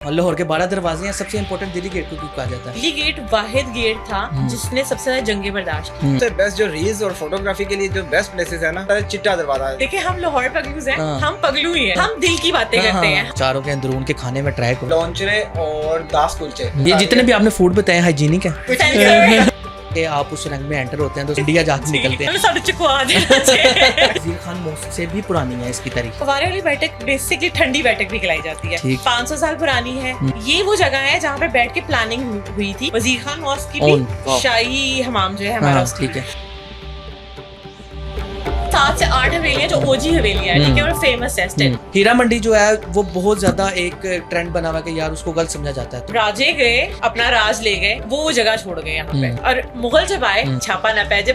लाहौर के 12 दरवाजे हैं, सबसे इम्पोर्टेंट दिल्ली गेट को क्यों कहा जाता है? दिल्ली गेट वाहिद गेट था जिसने सबसे ज्यादा जंगें बर्दाश्त की। सबसे बेस्ट जो रील्स और फोटोग्राफी के लिए जो बेस्ट प्लेसेस है ना, चिट्टा दरवाजा है। देखिए हम लाहौर पगलूज हैं, हाँ। हम पगलू ही हैं, हम दिल की बातें करते हैं। चारों के अंदरून के खाने में ट्राई करो। लॉन्चरे और दास कुलचे, ये जितने भी आपने फूड बताए हाइजीनिक है सेंसर कि आप उस रंग में एंटर होते हैं तो इंडिया जाके निकलते हैं। हमें सारे चुकवा देना चाहिए। वजीर खान मोस्ट से भी पुरानी है इसकी तारीख। फवारे वाली बैठक बेसिकली ठंडी बैठक भी कहलाई जाती है, ठीक। 500 साल पुरानी है। ये वो जगह है जहाँ पे बैठ के प्लानिंग हुई थी। वजीर खान मॉस्क की वाह। भी शाही हमाम जो है हमारा हाँ, उसकी ठीक है। 7 से 8 हवेलियां जो ओजी हवेलियां है, ठीक है, और फेमस है स्टिल। हीरा मंडी जो है वो बहुत ज्यादा एक ट्रेंड बना हुआ है कि यार उसको गलत समझा जाता है। राजे गए, अपना राज ले गए, वो जगह छोड़ गए यहाँ पे। और मुगल जब आए, छापा न पैजे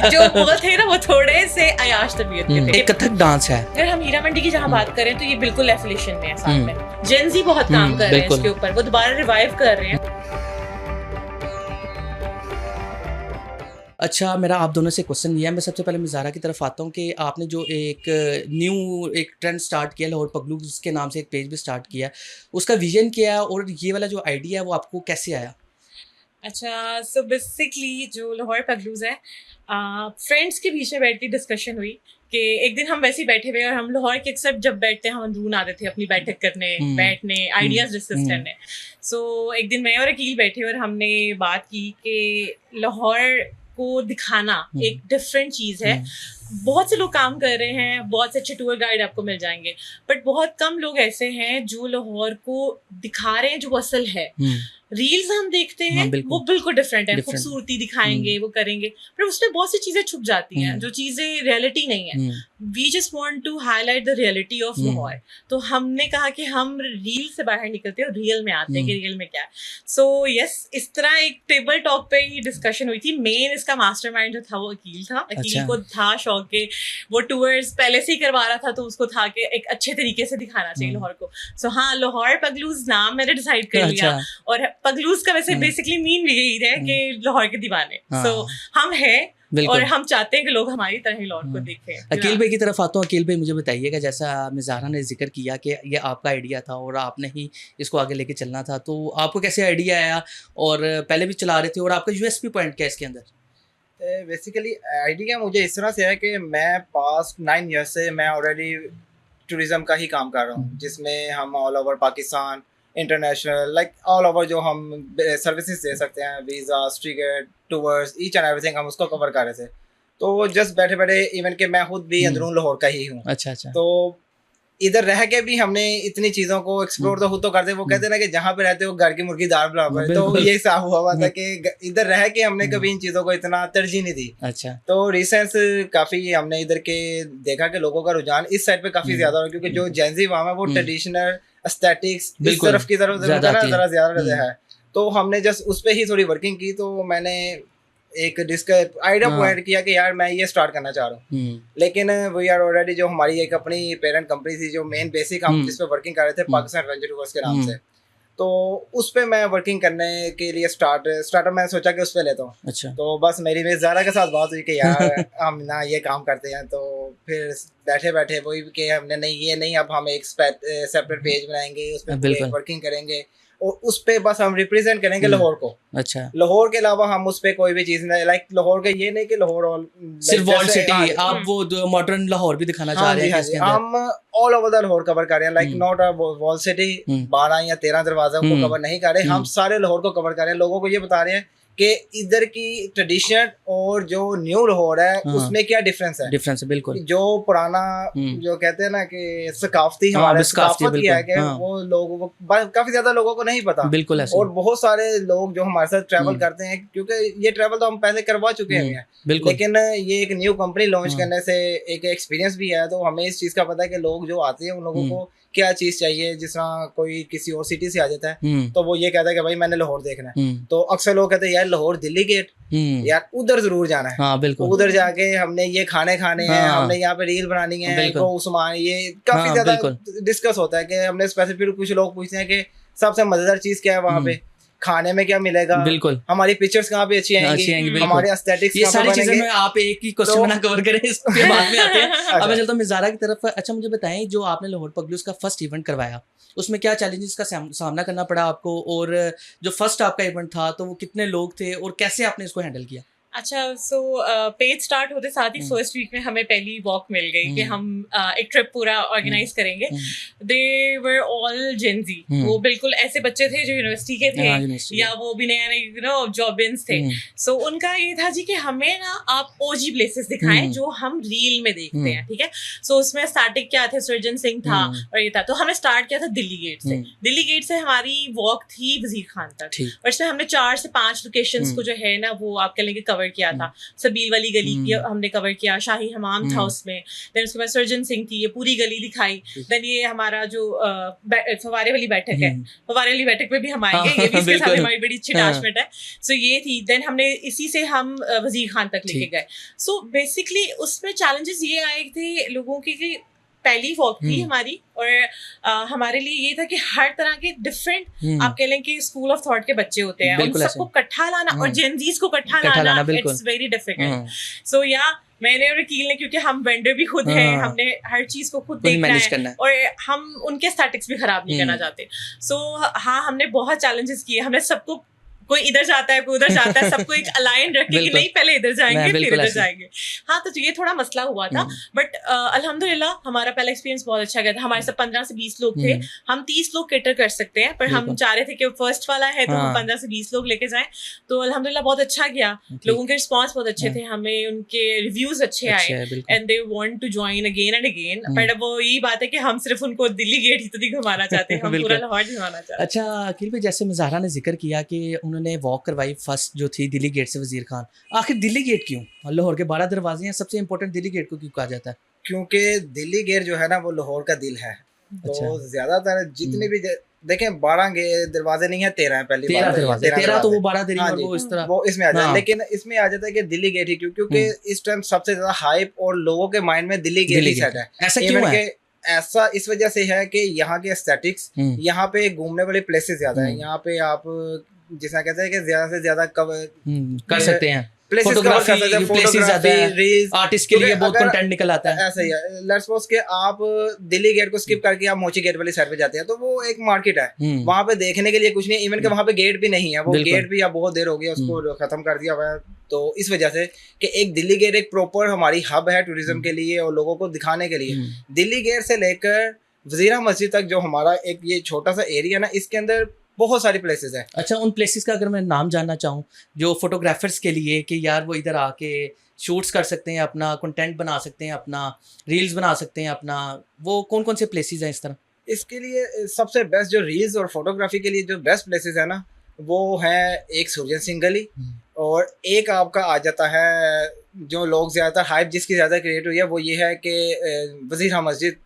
जो मुगल थे ना वो थोड़े से अयाश तबीयत के थे। एक कथक डांस है। अगर हम हीरा मंडी की जहाँ बात करें तो ये बिल्कुल एफिलिएशन में है साथ में। जेंजी बहुत काम कर रहे हैं बिल्कुल। इसके ऊपर, वो दोबारा रिवाइव कर रहे हैं। अच्छा, मेरा आप दोनों से क्वेश्चन ये है, मैं सबसे पहले मिज़ारा की तरफ आता हूँ कि आपने जो एक न्यू एक ट्रेंड स्टार्ट किया लाहौर पगलूज के नाम से एक पेज भी स्टार्ट किया, उसका विजन क्या है और ये वाला जो आइडिया है वो आपको कैसे आया? अच्छा, सो बेसिकली जो लाहौर पगलूज है, फ्रेंड्स के बीच में बैठ के डिस्कशन हुई कि एक दिन हम वैसे ही बैठे हुए और हम लाहौर के अक्सर जब बैठते हैं हम अंदरून आते थे अपनी बैठक करने, बैठने, आइडियाज डिस्कस करने। सो एक दिन मैं और अकील बैठे और हमने बात की कि लाहौर को दिखाना एक डिफरेंट चीज़ है। बहुत से लोग काम कर रहे हैं, बहुत से अच्छे टूर गाइड आपको मिल जाएंगे, बट बहुत कम लोग ऐसे हैं जो लाहौर को दिखा रहे हैं जो असल है। रील्स हम देखते हैं, वो बिल्कुल डिफरेंट है, खूबसूरती दिखाएंगे, वो करेंगे, पर उसमें बहुत सी चीजें छुप जाती हैं जो चीजें रियलिटी नहीं है। We just want to highlight the reality of Lahore. तो हमने कहा कि हम रील से बाहर निकलते हैं और रियल में आते हैं कि रियल में क्या है। सो यस, इस तरह एक टेबल टॉक पे ही डिस्कशन हुई थी। मेन इसका मास्टरमाइंड जो था वो अकील था। अकील को था शौक के वो टूर्स पहले से ही करवा रहा था, तो उसको था कि एक अच्छे तरीके से दिखाना चाहिए लाहौर को। सो हाँ, लाहौर पगलूज नाम मैंने डिसाइड कर लिया। और पगलूज का वैसे बेसिकली मीन भी यही है कि लाहौर के दीवाने। सो हम हैं और हम चाहते हैं कि लोग हमारी तरह ही लाहौर को देखें। अकील भाई की तरफ आता हूँ। अकील भाई, मुझे बताइएगा, जैसा मिज़ारा ने जिक्र किया कि ये आपका आइडिया था और आपने ही इसको आगे लेके चलना था, तो आपको कैसे आइडिया आया और पहले भी चला रहे थे और आपका यूएसपी पॉइंट क्या है इसके अंदर? बेसिकली आइडिया मुझे इस तरह से है कि मैं पास्ट 9 ईयर्स से मैं ऑलरेडी टूरिज्म का ही काम कर रहा हूँ, जिसमें हम all over Pakistan, international, like all over जो हम सर्विसेज दे सकते हैं, visa, ticket, tours, each and everything, हम उसको कवर कर रहे थे। तो जस्ट बैठे बैठे, इवन कि मैं खुद भी अंदरून लाहौर का ही हूँ। अच्छा। तो इधर रह के भी हमने इतनी चीज़ों को एक्सप्लोर तो खुद तो करते। वो कहते हैं ना कि जहाँ पे रहते हो घर की मुर्गी दाल बराबर। तो ये साफ हुआ था कि इधर रह के हमने कभी इन चीज़ों को इतना तरजीह नहीं दी। अच्छा। तो रिसेंस काफ़ी हमने इधर के देखा कि लोगों का रुझान इस साइड पे काफ़ी ज़्यादा हो, क्योंकि जो जेंजी वहाँ है वो ट्रेडिशनल एस्थेटिक्स इस तरफ की तरफ ज़रा ज़्यादा है। तो हमने जस्ट उस पर ही थोड़ी वर्किंग की। तो मैंने एक आइडिया पॉइंट किया कि यार मैं ये स्टार्ट करना चाह रहा हूँ, लेकिन वी आर ऑलरेडी जो हमारी एक अपनी पेरेंट कंपनी थी, जो मेन बेसिक हम जिस पे वर्किंग कर रहे थे, पाकिस्तान एडवेंचर टूर्स के नाम से। तो उस पे मैं वर्किंग करने के लिए स्टार्टर मैंने सोचा कि उस पे लेता हूँ। अच्छा। तो बस मेरी ज़ारा के साथ बात हुई कि यार हम ना ये काम करते हैं। तो फिर बैठे बैठे वही कि हमने नहीं, अब हम एक सेपरेट पेज बनाएंगे, उस पर वर्किंग करेंगे और उस पे बस हम रिप्रेजेंट करेंगे लाहौर को। अच्छा। लाहौर के अलावा हम उस पे कोई भी चीज नहीं, लाइक लाहौर के ये नहीं कि लाहौर सिर्फ वॉल सिटी, आप वो मॉडर्न लाहौर भी दिखाना चाह रहे हैं इसके अंदर? हम all over the Lahore cover कर रहे हैं, like not a wall city 12 या 13 दरवाजा को कवर नहीं कर रहे, हम सारे लाहौर को कवर कर रहे हैं। लोगों को ये बता रहे हैं कि इधर की ट्रेडिशन और जो न्यू लाहौर है उसमें क्या डिफरेंस है। बिल्कुल। जो पुराना जो कहते हैं ना कि सकाफती हमारे सकाफत किया है कि वो लोग काफी ज्यादा लोगों को नहीं पता। बिल्कुल। और बहुत सारे लोग जो हमारे साथ ट्रैवल करते हैं, क्योंकि ये ट्रैवल तो हम पहले करवा चुके हैं, लेकिन ये एक न्यू कंपनी लॉन्च करने से एक एक्सपीरियंस भी है। तो हमें इस चीज का पता है कि लोग जो आते हैं उन लोगों को क्या चीज चाहिए। जिस तरह कोई किसी और सिटी से आ जाता है तो वो ये कहता है कि भाई मैंने लाहौर देखना है, तो अक्सर लोग कहते हैं यार लाहौर दिल्ली गेट, यार उधर जरूर जाना है। हाँ, बिल्कुल। उधर जाके हमने ये खाने हैं, हमने यहाँ पे रील बनानी है, तो उस्मान, ये काफी ज्यादा डिस्कस होता है कि हमने स्पेसिफिक कुछ लोग पूछते हैं कि सबसे मजेदार चीज क्या है वहाँ पे। खाने में क्या मिलेगा, बिल्कुल हमारी पिक्चर्स कहाँ पे अच्छी अच्छी आएंगी, आएंगी, बिल्कुल। हमारे एस्थेटिक्स ये कहाँ पे सारी चीजें बनेंगे। में आप एक ही क्वेश्चन तो- में ना कवर करें, इस पे बाद में आते हैं। अब मैं अच्छा। चलता हूँ मिज़ारा की तरफ। अच्छा मुझे बताएं, जो आपने लाहौर पगलूस का फर्स्ट इवेंट करवाया, उसमें क्या चैलेंजेस का सामना करना पड़ा आपको, और जो फर्स्ट आपका इवेंट था तो वो कितने लोग थे और कैसे आपने इसको हैंडल किया? अच्छा, सो पेज स्टार्ट होते साथ ही फर्स्ट वीक में हमें पहली वॉक मिल गई कि हम एक ट्रिप पूरा ऑर्गेनाइज करेंगे। दे वर ऑल जेंजी, वो बिल्कुल ऐसे बच्चे थे जो यूनिवर्सिटी के थे हाँ, university या वो भी नए नए जॉबिन्स थे। सो उनका ये था जी कि हमें ना आप ओजी प्लेसेस दिखाएं जो हम रील में देखते हैं, ठीक है। सो उसमें स्टार्टिंग क्या थे, सर्जन सिंह था और ये था, तो हमने स्टार्ट किया था दिल्ली गेट से। दिल्ली गेट से हमारी वॉक थी वजीर खान तक, और इसमें हमने 4 से 5 लोकेशंस को जो है ना वो आप कह लेंगे कवर किया था। सबील वाली गली की हमने कवर किया, शाही हमाम था उसमें, देन उसके बाद सर्जन सिंह थी, ये पूरी गली दिखाई। देन ये हमारा जो फवारे वाली बैठक है, फवारे वाली बैठक पे भी हम आएंगे, ये भी इसके साथ हमारी बड़ी अच्छी अटैचमेंट है। सो ये थी, देन हमने इसी से हम वजीर खान तक लेके गए। सो बेसिकली उसमें चैलेंजेस ये आए थे लोगों की कि पहली वॉक थी हमारी, और हमारे लिए ये था कि हर तरह के डिफरेंट आप कह लें कि स्कूल ऑफ थॉट के बच्चे होते हैं, उन सबको इकट्ठा लाना और जेनजीज को इकट्ठा लाना, इट्स वेरी डिफिकल्ट। सो या मैंने और वकील ने, क्योंकि हम वेंडर भी खुद हैं, हमने हर चीज को खुद देखना है और हम उनके स्टैटिक्स भी खराब नहीं करना चाहते। सो हाँ, हमने बहुत चैलेंजेस किए, हमने सबको, कोई इधर जाता है कोई उधर जाता है, सबको एक अलाइन रखे कि नहीं पहले इधर जाएंगे फिर इधर जाएंगे। हाँ, तो ये थोड़ा मसला हुआ था, बट अल्हम्दुलिल्लाह हमारा पहला एक्सपीरियंस बहुत अच्छा गया था। हमारे सब 15 से 20 लोग थे, हम 30 लोग कैटर कर सकते हैं, पर हम चाह रहे थे कि फर्स्ट वाला है तो हम 15 से 20 लोग लेके जाएं। तो अल्हम्दुलिल्लाह बहुत अच्छा गया, लोगों के रिस्पॉन्स बहुत अच्छे थे, हमें उनके रिव्यूज अच्छे आए and they want to join again and again. But अब वो यही बात है कि हम सिर्फ उनको दिल्ली गेट ही तो नहीं घुमाना चाहते, हम पूरा लाहौर घुमाना चाहते। अच्छा अकील भाई, जैसे मिज़ारा ने जिक्र किया कि उन्होंने वॉक करवाई फर्स्ट जो थी दिल्ली गेट से वजीर खान, आखिर दिल्ली गेट क्यों? लाहौर के 12 दरवाजे हैं, सबसे इंपॉर्टेंट दिल्ली गेट को क्यों कहा जाता है? क्योंकि दिल्ली गेट जो है ना वो लाहौर का दिल है। तो ज्यादातर जितने भी देखें 12 दरवाजे नहीं है, 13 है। पहली 13 दरवाजे, 13 तो वो 12 दरी हाँ, वो इस तरह वो इसमें आ जाता है, लेकिन इसमें आ जाता है कि दिल्ली गेट ही क्यों, क्योंकि इस टाइम सबसे ज्यादा हाइप और लोगों के माइंड में दिल्ली गेट ही सेट है। ऐसा क्यों है? ऐसा इस वजह से है कि यहाँ के एस्थेटिक्स, यहाँ पे घूमने वाले प्लेसेस ज्यादा है, यहाँ पे आप जिसना कहते हैं कि ज्यादा से ज्यादा कर सकते हैं, फोटोग्राफी आर्टिस्ट के लिए बहुत कंटेंट निकल आता है। ऐसा ही है। लेट्स सपोज के आप दिल्ली गेट को स्किप करके आप मोची गेट वाली साइड पे जाते हैं, तो वो एक मार्केट है, वहाँ पे देखने के लिए कुछ नहीं, इवन के वहाँ पे गेट भी नहीं है, वो गेट भी अब बहुत देर हो गई उसको खत्म कर दिया हुआ है। तो इस वजह से कि एक दिल्ली गेट एक प्रॉपर हमारी हब है टूरिज्म के लिए और लोगों को दिखाने के लिए। दिल्ली गेट से लेकर वजीरा मस्जिद तक जो हमारा एक ये छोटा सा एरिया ना, इसके अंदर बहुत सारी प्लेसेस हैं। अच्छा, उन प्लेसेस का अगर मैं नाम जानना चाहूँ जो फोटोग्राफर्स के लिए कि यार वो इधर आके शूट्स कर सकते हैं, अपना कंटेंट बना सकते हैं, अपना रील्स बना सकते हैं अपना, वो कौन कौन से प्लेसेस हैं इस तरह? इसके लिए सबसे बेस्ट जो रील्स और फोटोग्राफी के लिए जो बेस्ट प्लेसेस है ना, वो है एक सूरजन सिंह गली, और एक आपका आ जाता है जो लोग ज़्यादातर हाइप जिसकी ज़्यादा क्रिएट हुई है वो ये है कि वजीरा मस्जिद,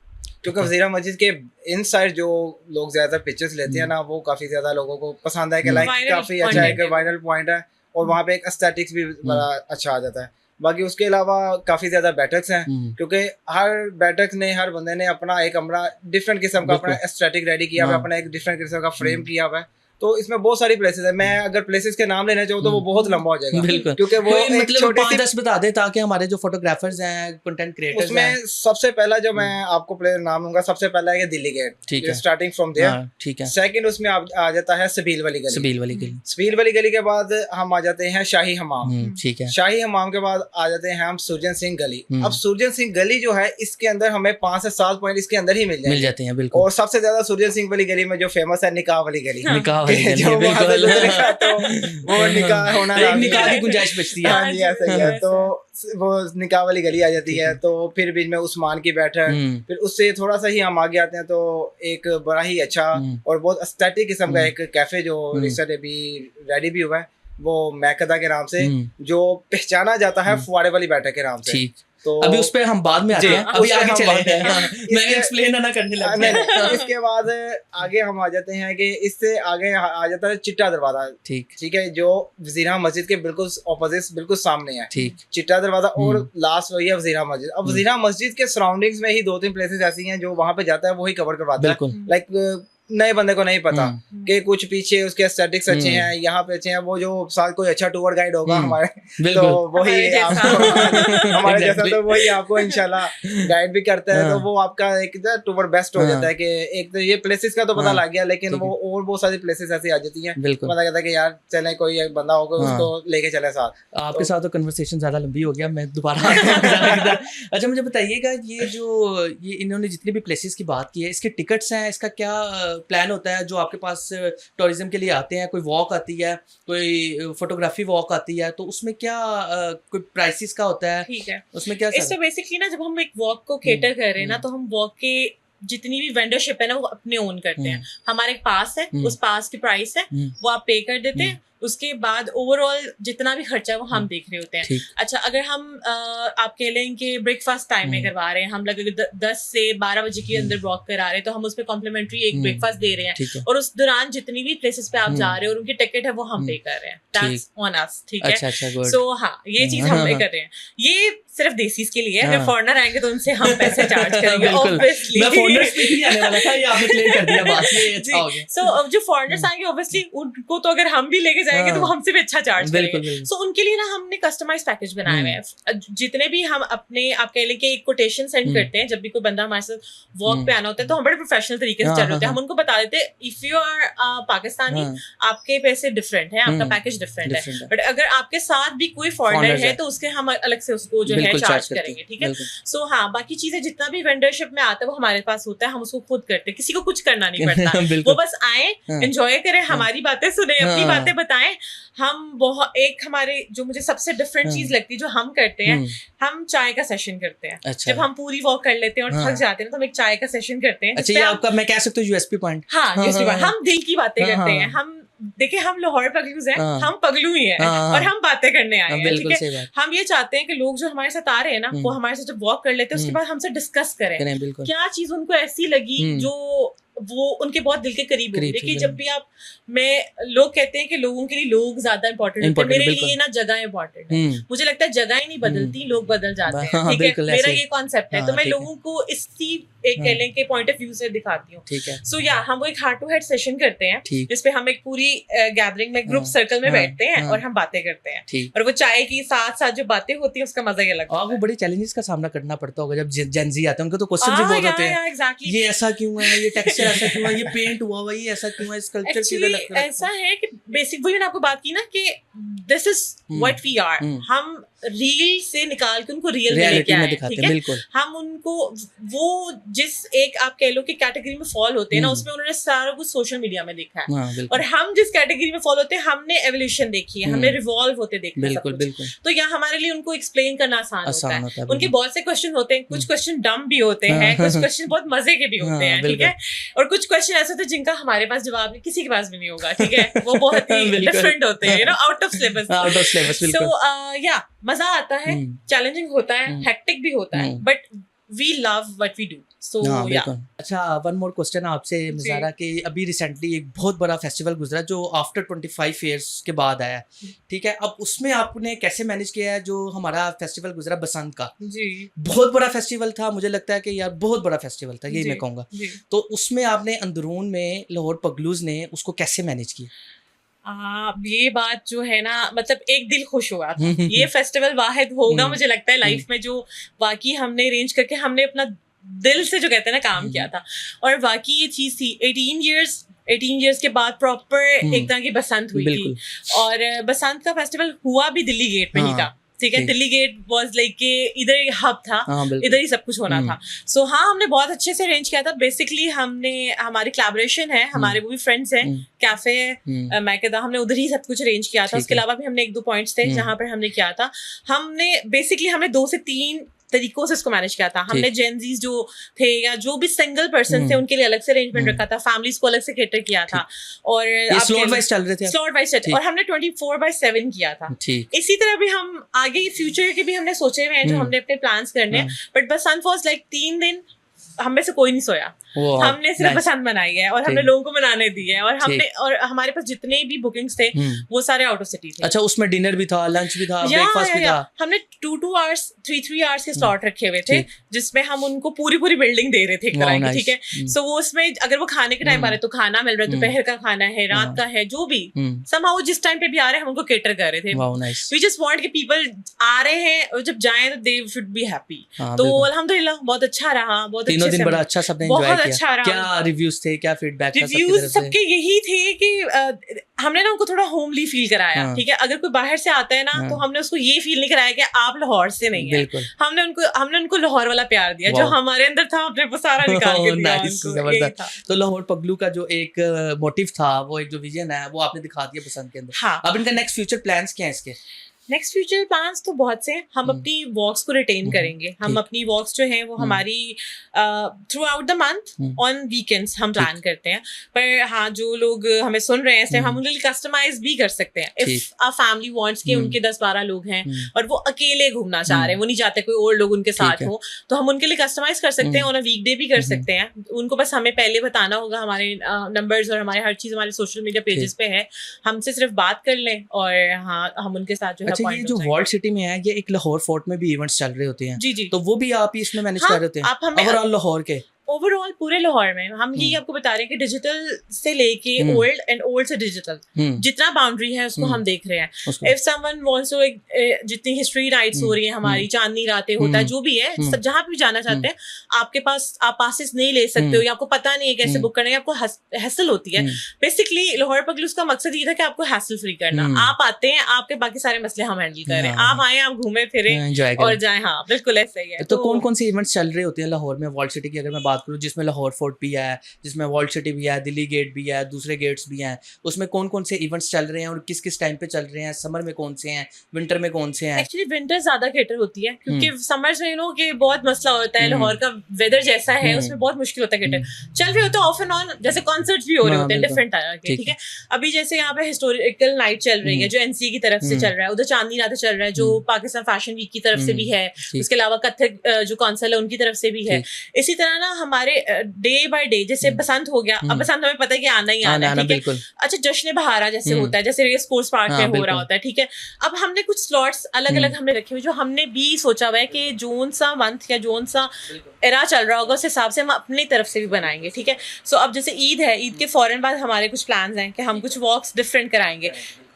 क्योंकि वजीरा मस्जिद के इन साइड जो लोग ज़्यादातर पिक्चर्स लेते हैं ना, वो काफ़ी ज़्यादा लोगों को पसंद है कि लाइक काफ़ी अच्छा है कि वायरल पॉइंट है, और वहाँ पे एक एस्थेटिक्स भी बड़ा अच्छा आ जाता है। बाकी उसके अलावा काफ़ी ज़्यादा बैठक्स हैं, क्योंकि हर बैठक ने, हर बंदे ने अपना एक कमरा डिफरेंट किस्म का अपना एस्थेटिक रेडी किया हुआ है, अपना एक डिफरेंट किस्म का फ्रेम किया हुआ है। तो इसमें बहुत सारी प्लेसेस है, मैं अगर प्लेसेस के नाम लेना चाहूँ तो वो बहुत लंबा हो जाएगा, बिल्कुल, क्योंकि वो मतलब 5-10 बता दे ताकि हमारे जो फोटोग्राफर्स हैं, कंटेंट क्रिएटर्स उसमें हैं। सबसे पहला जो मैं आपको प्लेस नाम दूंगा, सबसे पहला है दिल्ली गेट, ठीक है, स्टार्टिंग फ्रॉम देयर, ठीक है। सेकंड उसमें आ जाता है सबील वाली गली, सबील वाली गली, सबील वाली गली के बाद हम आ जाते हैं शाही हमाम, ठीक है, शाही हमाम के बाद आ जाते हैं हम सूरजन सिंह गली। अब सूरजन सिंह गली जो है इसके अंदर हमें 5 से 7 पॉइंट इसके अंदर ही मिल जाते हैं, बिल्कुल। और सबसे ज्यादा सूरजन सिंह वाली गली में जो फेमस है निकाह वाली गली, निकाह वाली गली, बिल्कुल, तो वो निकाह होना, एक निकाह की गुंजाइश बचती है। हाँ जी, ऐसा ही है। तो वो निकाह वाली गली आ जाती है, तो फिर बीच में उस्मान की बैठक, फिर उससे थोड़ा सा ही हम आगे आते हैं तो एक बड़ा ही अच्छा और बहुत एस्थेटिक किस्म का एक कैफे जो रिसेंट अभी रेडी भी हुआ है, वो मैकदा के नाम से, जो पहचाना जाता है फुवारे वाली बैठक के नाम से। तो अभी उस पे हम बाद में आते हैं, अभी आगे चले हैं, मैं एक्सप्लेन ना करने लग गया। इसके बाद आगे हम आ जाते हैं कि इससे आगे आ जाता है चिट्टा दरवाजा, ठीक है, जो वजीरा मस्जिद के बिल्कुल ऑपोजिट, बिल्कुल सामने है, ठीक, चिट्टा दरवाजा, और लास्ट वही है वजीरा मस्जिद। अब वजीरा मस्जिद के सराउंडिंग्स में ही 2-3 प्लेसेस ऐसी हैं जो वहाँ पे जाता है वही कवर करवाता है, लाइक नए बंदे को नहीं पता हम्म, कि कुछ पीछे उसके एस्थेटिक्स अच्छे हम्म, हैं, यहाँ पे अच्छे हैं, वो जो साथ कोई अच्छा टूर गाइड होगा हमारे तो बिल्कुल वही हमारे जैसा। आपको हमारे जैसा Exactly. तो वही आपको इंशाल्लाह गाइड भी करता है, तो हाँ। वो आपका एक टूर बेस्ट हो हाँ। जाता है कि एक तो ये प्लेसेस का तो पता हाँ, लग गया, लेकिन ठीक है। वो और बहुत सारी प्लेसेस ऐसी आ जाती हैं, बिल्कुल। पता कहता है कि यार चले कोई एक बंदा होगा हाँ। उसको लेके चले साथ। आपके तो- साथ तो कन्वर्सेशन ज़्यादा लंबी हो गया, मैं दोबारा आगे जाने की तरफ। अच्छा मुझे बताइएगा, ये इन्होंने जितनी भी प्लेसेस की बात की है, इसके टिकट्स हैं, इसका क्या प्लान होता है जो आपके पास टूरिज्म के लिए आते हैं? कोई वॉक आती है, कोई फोटोग्राफी वॉक आती है, तो उसमें क्या कोई प्राइसेस का होता है, ठीक है, उसमें क्या इससे बेसिकली ना जब हम एक वॉक को केटर कर रहे हैं ना, तो हम वॉक के जितनी भी वेंडरशिप है ना वो अपने ओन करते हैं। हमारे एक पास है, उस पास की प्राइस है, वो आप पे कर देते हैं, उसके बाद ओवरऑल जितना भी खर्चा है वो हम देख रहे होते हैं। ठीक। अच्छा, अगर हम आप कह लें कि ब्रेकफास्ट टाइम में करवा रहे हैं, हम लगभग 10 से 12 बजे के अंदर वॉक करा रहे हैं, तो हम उस पर कॉम्प्लीमेंट्री एक ब्रेकफास्ट दे रहे ठीक हैं, है। और उस दौरान जितनी भी प्लेसेस पे आप जा रहे हो और उनकी टिकट है वो हम पे कर रहे हैं, दैट्स ऑन अस। ठीक है, अच्छा अच्छा, गुड। सो हाँ, ये चीज हम पे कर रहे हैं। ये सिर्फ देसीज के लिए है, अगर फॉरेनर आएंगे तो उनसे हम पैसे चार्ज करेंगे बिल्कुल। ऑब्वियसली। मैं foreigners पे ही आने वाला था, ये आपने क्लियर कर दिया बात, ये अच्छा हो गया। सो अब जो फॉरेनर्स आएंगे ऑब्वियसली उनको तो अगर हम भी लेके जाएंगे तो वो हमसे भी अच्छा चार्ज बिल्कुल, करेंगे। बिल्कुल। सो उनके लिए ना हमने कस्टमाइज पैकेज बनाए हुए हैं। जितने भी हम अपने आप कह लें कि एक कोटेशन सेंड करते हैं जब भी कोई बंदा हमारे साथ वॉक पे आना होता है, तो हम बड़े प्रोफेशनल तरीके से चल रहे होते हैं। हम उनको बता देते हैं इफ यू आर पाकिस्तानी आपके पैसे डिफरेंट है, आपका पैकेज डिफरेंट है, बट अगर आपके साथ भी कोई फॉरेनर है तो उसके हम अलग से उसको जो है चार्ज करेंगे। ठीक है, सो हाँ, बाकी चीजें जितना भी वेंडरशिप में आता है वो हमारे पास होता है, हम उसको खुद करते हैं, किसी को कुछ करना नहीं पड़ता। वो बस आए, एंजॉय करें, हमारी बातें सुने, अपनी बातें बताएं। हम बहुत एक हमारे जो मुझे सबसे डिफरेंट चीज लगती है जो हम करते हैं, हम चाय का सेशन करते हैं। अच्छा। जब हम पूरी वॉक कर लेते हैं और थक जाते हैं तो हम एक चाय का सेशन करते हैं। अच्छा, ये आपका मैं कह सकता हूँ यूएसपी पॉइंट। हाँ, हम दिल की बातें करते हैं। हम देखिए, हम लाहौर पगलूज हैं, हम पगलू ही हैं और हम बातें करने आए हैं। ठीक है, हम ये चाहते हैं कि लोग जो हमारे साथ आ रहे हैं ना, वो हमारे साथ जब वॉक कर लेते हैं उसके बाद हमसे डिस्कस करें क्या चीज उनको ऐसी लगी जो वो उनके बहुत दिल के करीब होगी। देखिए, जब भी लोग कहते हैं कि लोगों के लिए लोग ज्यादा इंपॉर्टेंट होते हैं, मेरे लिए ना जगह इंपॉर्टेंट है। मुझे लगता है जगह ही नहीं बदलती, लोग बदल जाते हैं। ठीक है, मेरा ये कॉन्सेप्ट है, तो मैं लोगों को इसी एक कह लें के पॉइंट ऑफ व्यू से दिखाती हूँ। ठीक है। सो या हम वो एक हार्ट टू हेड सेशन करते हैं जिसपे हम एक पूरी गैदरिंग में ग्रुप सर्कल में बैठते हैं और हम बातें करते हैं, और वो चाय की साथ साथ जो बातें होती है उसका मजा ही अलग। वो बड़े चैलेंजेस का सामना करना पड़ता होगा जब जेनजी आते हैं, उनको तो क्वेश्चन भी बहुत होते हैं। एग्जैक्टली, ये ऐसा क्यों है, ये टेक्सचर ऐसा क्यों है, ये पेंट हुआ हुआ, ये ऐसा क्यों है, इस कल्चर की ऐसा है कि बेसिक वही मैंने आपको बात की ना कि this is what we are. हम रील से निकाल के उनको रियल में लेके आए हैं। ठीक है, हम उनको वो जिस एक आप कह लो कि कैटेगरी में फॉल होते हैं ना, उसमें उन्होंने सारा कुछ सोशल मीडिया में देखा है, और हम जिस कैटेगरी में फॉल होते हैं हमने एवोल्यूशन देखी है, हमने रिवॉल्व होते देखा है सब कुछ। तो यहाँ हमारे लिए उनको एक्सप्लेन करना आसान होता है। उनके बहुत से क्वेश्चन होते हैं, कुछ क्वेश्चन डम भी होते हैं, कुछ क्वेश्चन बहुत मजे के भी होते हैं। ठीक है, और कुछ क्वेश्चन ऐसे होते हैं जिनका हमारे पास जवाब नहीं, किसी के पास भी नहीं होगा। ठीक है, वो बहुत ही डिफरेंट होते हैं, आउट ऑफ सिलेबस। सो या मजा आता है, चैलेंजिंग होता है, हेक्टिक भी होता है, but we love what we do. So yeah अच्छा, वन मोर क्वेश्चन आपसे मिज़ारा, कि अभी रिसेंटली एक बहुत बड़ा फेस्टिवल गुजरा जो आफ्टर 25 इयर्स के बाद आया, ठीक है, अब उसमें आपने कैसे मैनेज किया है? जो हमारा फेस्टिवल गुजरा बसंत का, जी बहुत बड़ा फेस्टिवल था, मुझे लगता है कि यार बहुत बड़ा फेस्टिवल था, यही मैं कहूँगा, तो उसमें आपने अंदरून में लाहौर पगलूज ने उसको कैसे मैनेज किया? ये बात जो है ना, मतलब एक दिल खुश हुआ था। ये फेस्टिवल वाहिद होगा मुझे लगता है लाइफ में जो वाकई हमने अरेंज करके हमने अपना दिल से जो कहते हैं ना काम किया था, और वाकई ये चीज थी। 18 years के बाद प्रॉपर एक तरह की बसंत हुई थी, और बसंत का फेस्टिवल हुआ भी दिल्ली गेट में ही था। ठीक है, दिल्ली गेट वाज लाइक के इधर ही हब था, इधर ही सब कुछ होना था। सो हाँ, हमने बहुत अच्छे से अरेंज किया था। बेसिकली हमारी कोलैबोरेशन है, हमारे वो भी फ्रेंड्स हैं, कैफे है मैकेदा, हमने उधर ही सब कुछ अरेंज किया था। उसके अलावा भी हमने 1-2 पॉइंट्स थे जहाँ पर हमने किया था। हमने 2 से 3 तरीकों से इसको मैनेज किया था। हमने जेनजीज जो थे या जो भी सिंगल पर्सन थे उनके लिए अलग से अरेंजमेंट रखा था, फैमिलीज को अलग से कैटर किया था, और स्लॉट वाइज चल रहे थे, स्लॉट वाइज, और हमने 24/7 किया था। इसी तरह भी हम आगे फ्यूचर के भी हमने सोचे हुए हैं जो हमने अपने प्लान्स करने हैं, बट बसंत वाज लाइक 3 दिन हम में से कोई नहीं सोया। हमने सिर्फ पसंद बनाई है और हमने लोगों को बनाने दी है, और हमने और हमारे पास जितने भी बुकिंग्स थे वो सारे आउट ऑफ सिटी थे। अच्छा, उसमें डिनर भी था, लंच भी था, ब्रेकफास्ट भी था। हमने 2 आवर्स 3 आवर्स के स्लॉट रखे हुए थे जिसमें हम उनको पूरी बिल्डिंग दे रहे थे एक तरह की, ठीक है। सो वो उसमें अगर वो खाने के टाइम आ रहे तो खाना मिल रहा है, दोपहर का खाना है, रात का है, जो भी somehow जिस टाइम पे भी आ रहे हैं हम उनको केटर कर रहे थे। वी जस्ट वांट कि पीपल आ रहे हैं और जब जाएं तो दे शुड बी हैप्पी। तो अल्हम्दुलिल्लाह बहुत अच्छा रहा, बहुत अच्छे से, तीनों दिन बड़ा अच्छा सबने एंजॉय किया। बहुत अच्छा रहा। क्या रिव्यूज थे, क्या फीडबैक था? रिव्यूज सबके यही थे कि हमने ना उनको थोड़ा होमली फील कराया, ठीक है। अगर कोई बाहर से आता है ना तो हमने उसको ये फील नहीं कराया कि आप लाहौर से नहीं है। हमने उनको लाहौर वाला प्यार दिया जो हमारे अंदर था, हमने वो सारा निकाल के दिया उनको। तो लाहौर पगलू का जो एक मोटिव था, वो एक जो विजन है, वो आपने दिखा दिया पसंद के अंदर। हाँ। अब इनका नेक्स्ट फ्यूचर प्लान्स क्या है इसके? नेक्स्ट फ्यूचर प्लान्स तो बहुत से हैं। हम अपनी वॉक्स को रिटेन करेंगे। हम अपनी वॉक्स जो है वो हमारी through out the month on weekends हम प्लान करते हैं। पर हाँ, जो लोग हमें सुन रहे हैं इसलिए हम उनके लिए कस्टमाइज भी कर सकते हैं। इफ अ फैमिली वांट्स कि उनके 10-12 लोग हैं और वो अकेले घूमना चाह रहे हैं, वो नहीं चाहते कोई और लोग उनके साथ हो, तो हम उनके लिए कस्टमाइज कर सकते हैं। ऑन अ वीकडे भी कर सकते हैं। उनको बस हमें पहले बताना होगा, हमारे नंबर्स और हमारे हर चीज हमारे सोशल मीडिया पेजेस पे है, हमसे सिर्फ बात कर लें और हाँ, हम उनके साथ जो है। अच्छा, ये जो वर्ल्ड सिटी में है, ये एक लाहौर फोर्ट में भी इवेंट्स चल रहे होते हैं। जी जी। तो वो भी आप ही इसमें मैनेज कर रहे हैं? ओवरऑल लाहौर के ओवरऑल पूरे लाहौर में हम ये आपको बता रहे हैं कि डिजिटल से लेके ओल्ड एंड ओल्ड से डिजिटल जितना बाउंड्री है उसको हम देख रहे हैं। इफ समवन वांट्स टू, जितनी हिस्ट्री राइड्स हो रही है हमारी, चांदनी रातें होता है, जो भी है, जहां पे भी जाना चाहते हैं, आपके पास आप पासेस नहीं ले सकते हो या आपको पता नहीं है कैसे बुक करना है, आपको हैसल होती है। बेसिकली लाहौर पगलूस का मकसद ये था कि आपको हैसल फ्री करना। आप आते हैं, आपके बाकी सारे मसले हम हैंडल कर रहे हैं, आप आए, आप घूमे फिरे और जाए। हाँ बिल्कुल ऐसा ही है। तो कौन कौन से इवेंट्स चल रहे होते हैं लाहौर में वर्ल्ड सिटी की अगर मैं बात करूं, जिसमें लाहौर फोर्ट भी है, जिसमें वर्ल्ड सिटी भी है, दिल्ली गेट भी है, दूसरे गेट्स भी हैं, उसमें कौन कौन से इवेंट्स चल रहे हैं और किस किस टाइम पे चल रहे हैं? समर में कौन से हैं, विंटर में कौन से हैं? एक्चुअली विंटर ज्यादा केटर होती है क्योंकि समर्स में कि बहुत मसला होता है, लाहौर का वेदर जैसा है उसमें बहुत मुश्किल होता है केटर। चल रहे होते हैं ऑफ एंड ऑन, जैसे कॉन्सर्ट्स भी हो रहे होते हैं डिफरेंट तरह के, ठीक है। अभी जैसे यहाँ पे हिस्टोरिकल नाइट चल रही है जो एनसीए की तरफ से चल रहा है, उधर चांदनी रातें चल रहा है जो पाकिस्तान फैशन वीक की तरफ से भी है, उसके अलावा कथक जो कौंसिल है उनकी तरफ से भी है। इसी तरह ना हमारे डे बाय डे, जैसे बसंत हो गया, अब बसंत हमें पता है कि आना ही आना है, ठीक है। अच्छा, जश्न बहारा जैसे होता है, जैसे रेस कोर्स पार्क में हो रहा होता है, ठीक है। अब हमने कुछ स्लॉट्स अलग अलग हमने रखे हुए जो हमने भी सोचा हुआ है कि जोन सा मंथ या जोन सा एरा चल रहा होगा उस हिसाब से हम अपनी तरफ से भी बनाएंगे, ठीक है। सो अब जैसे ईद है, ईद के फौरन बाद हमारे कुछ प्लान्स हैं कि हम कुछ वॉक्स डिफरेंट कराएंगे।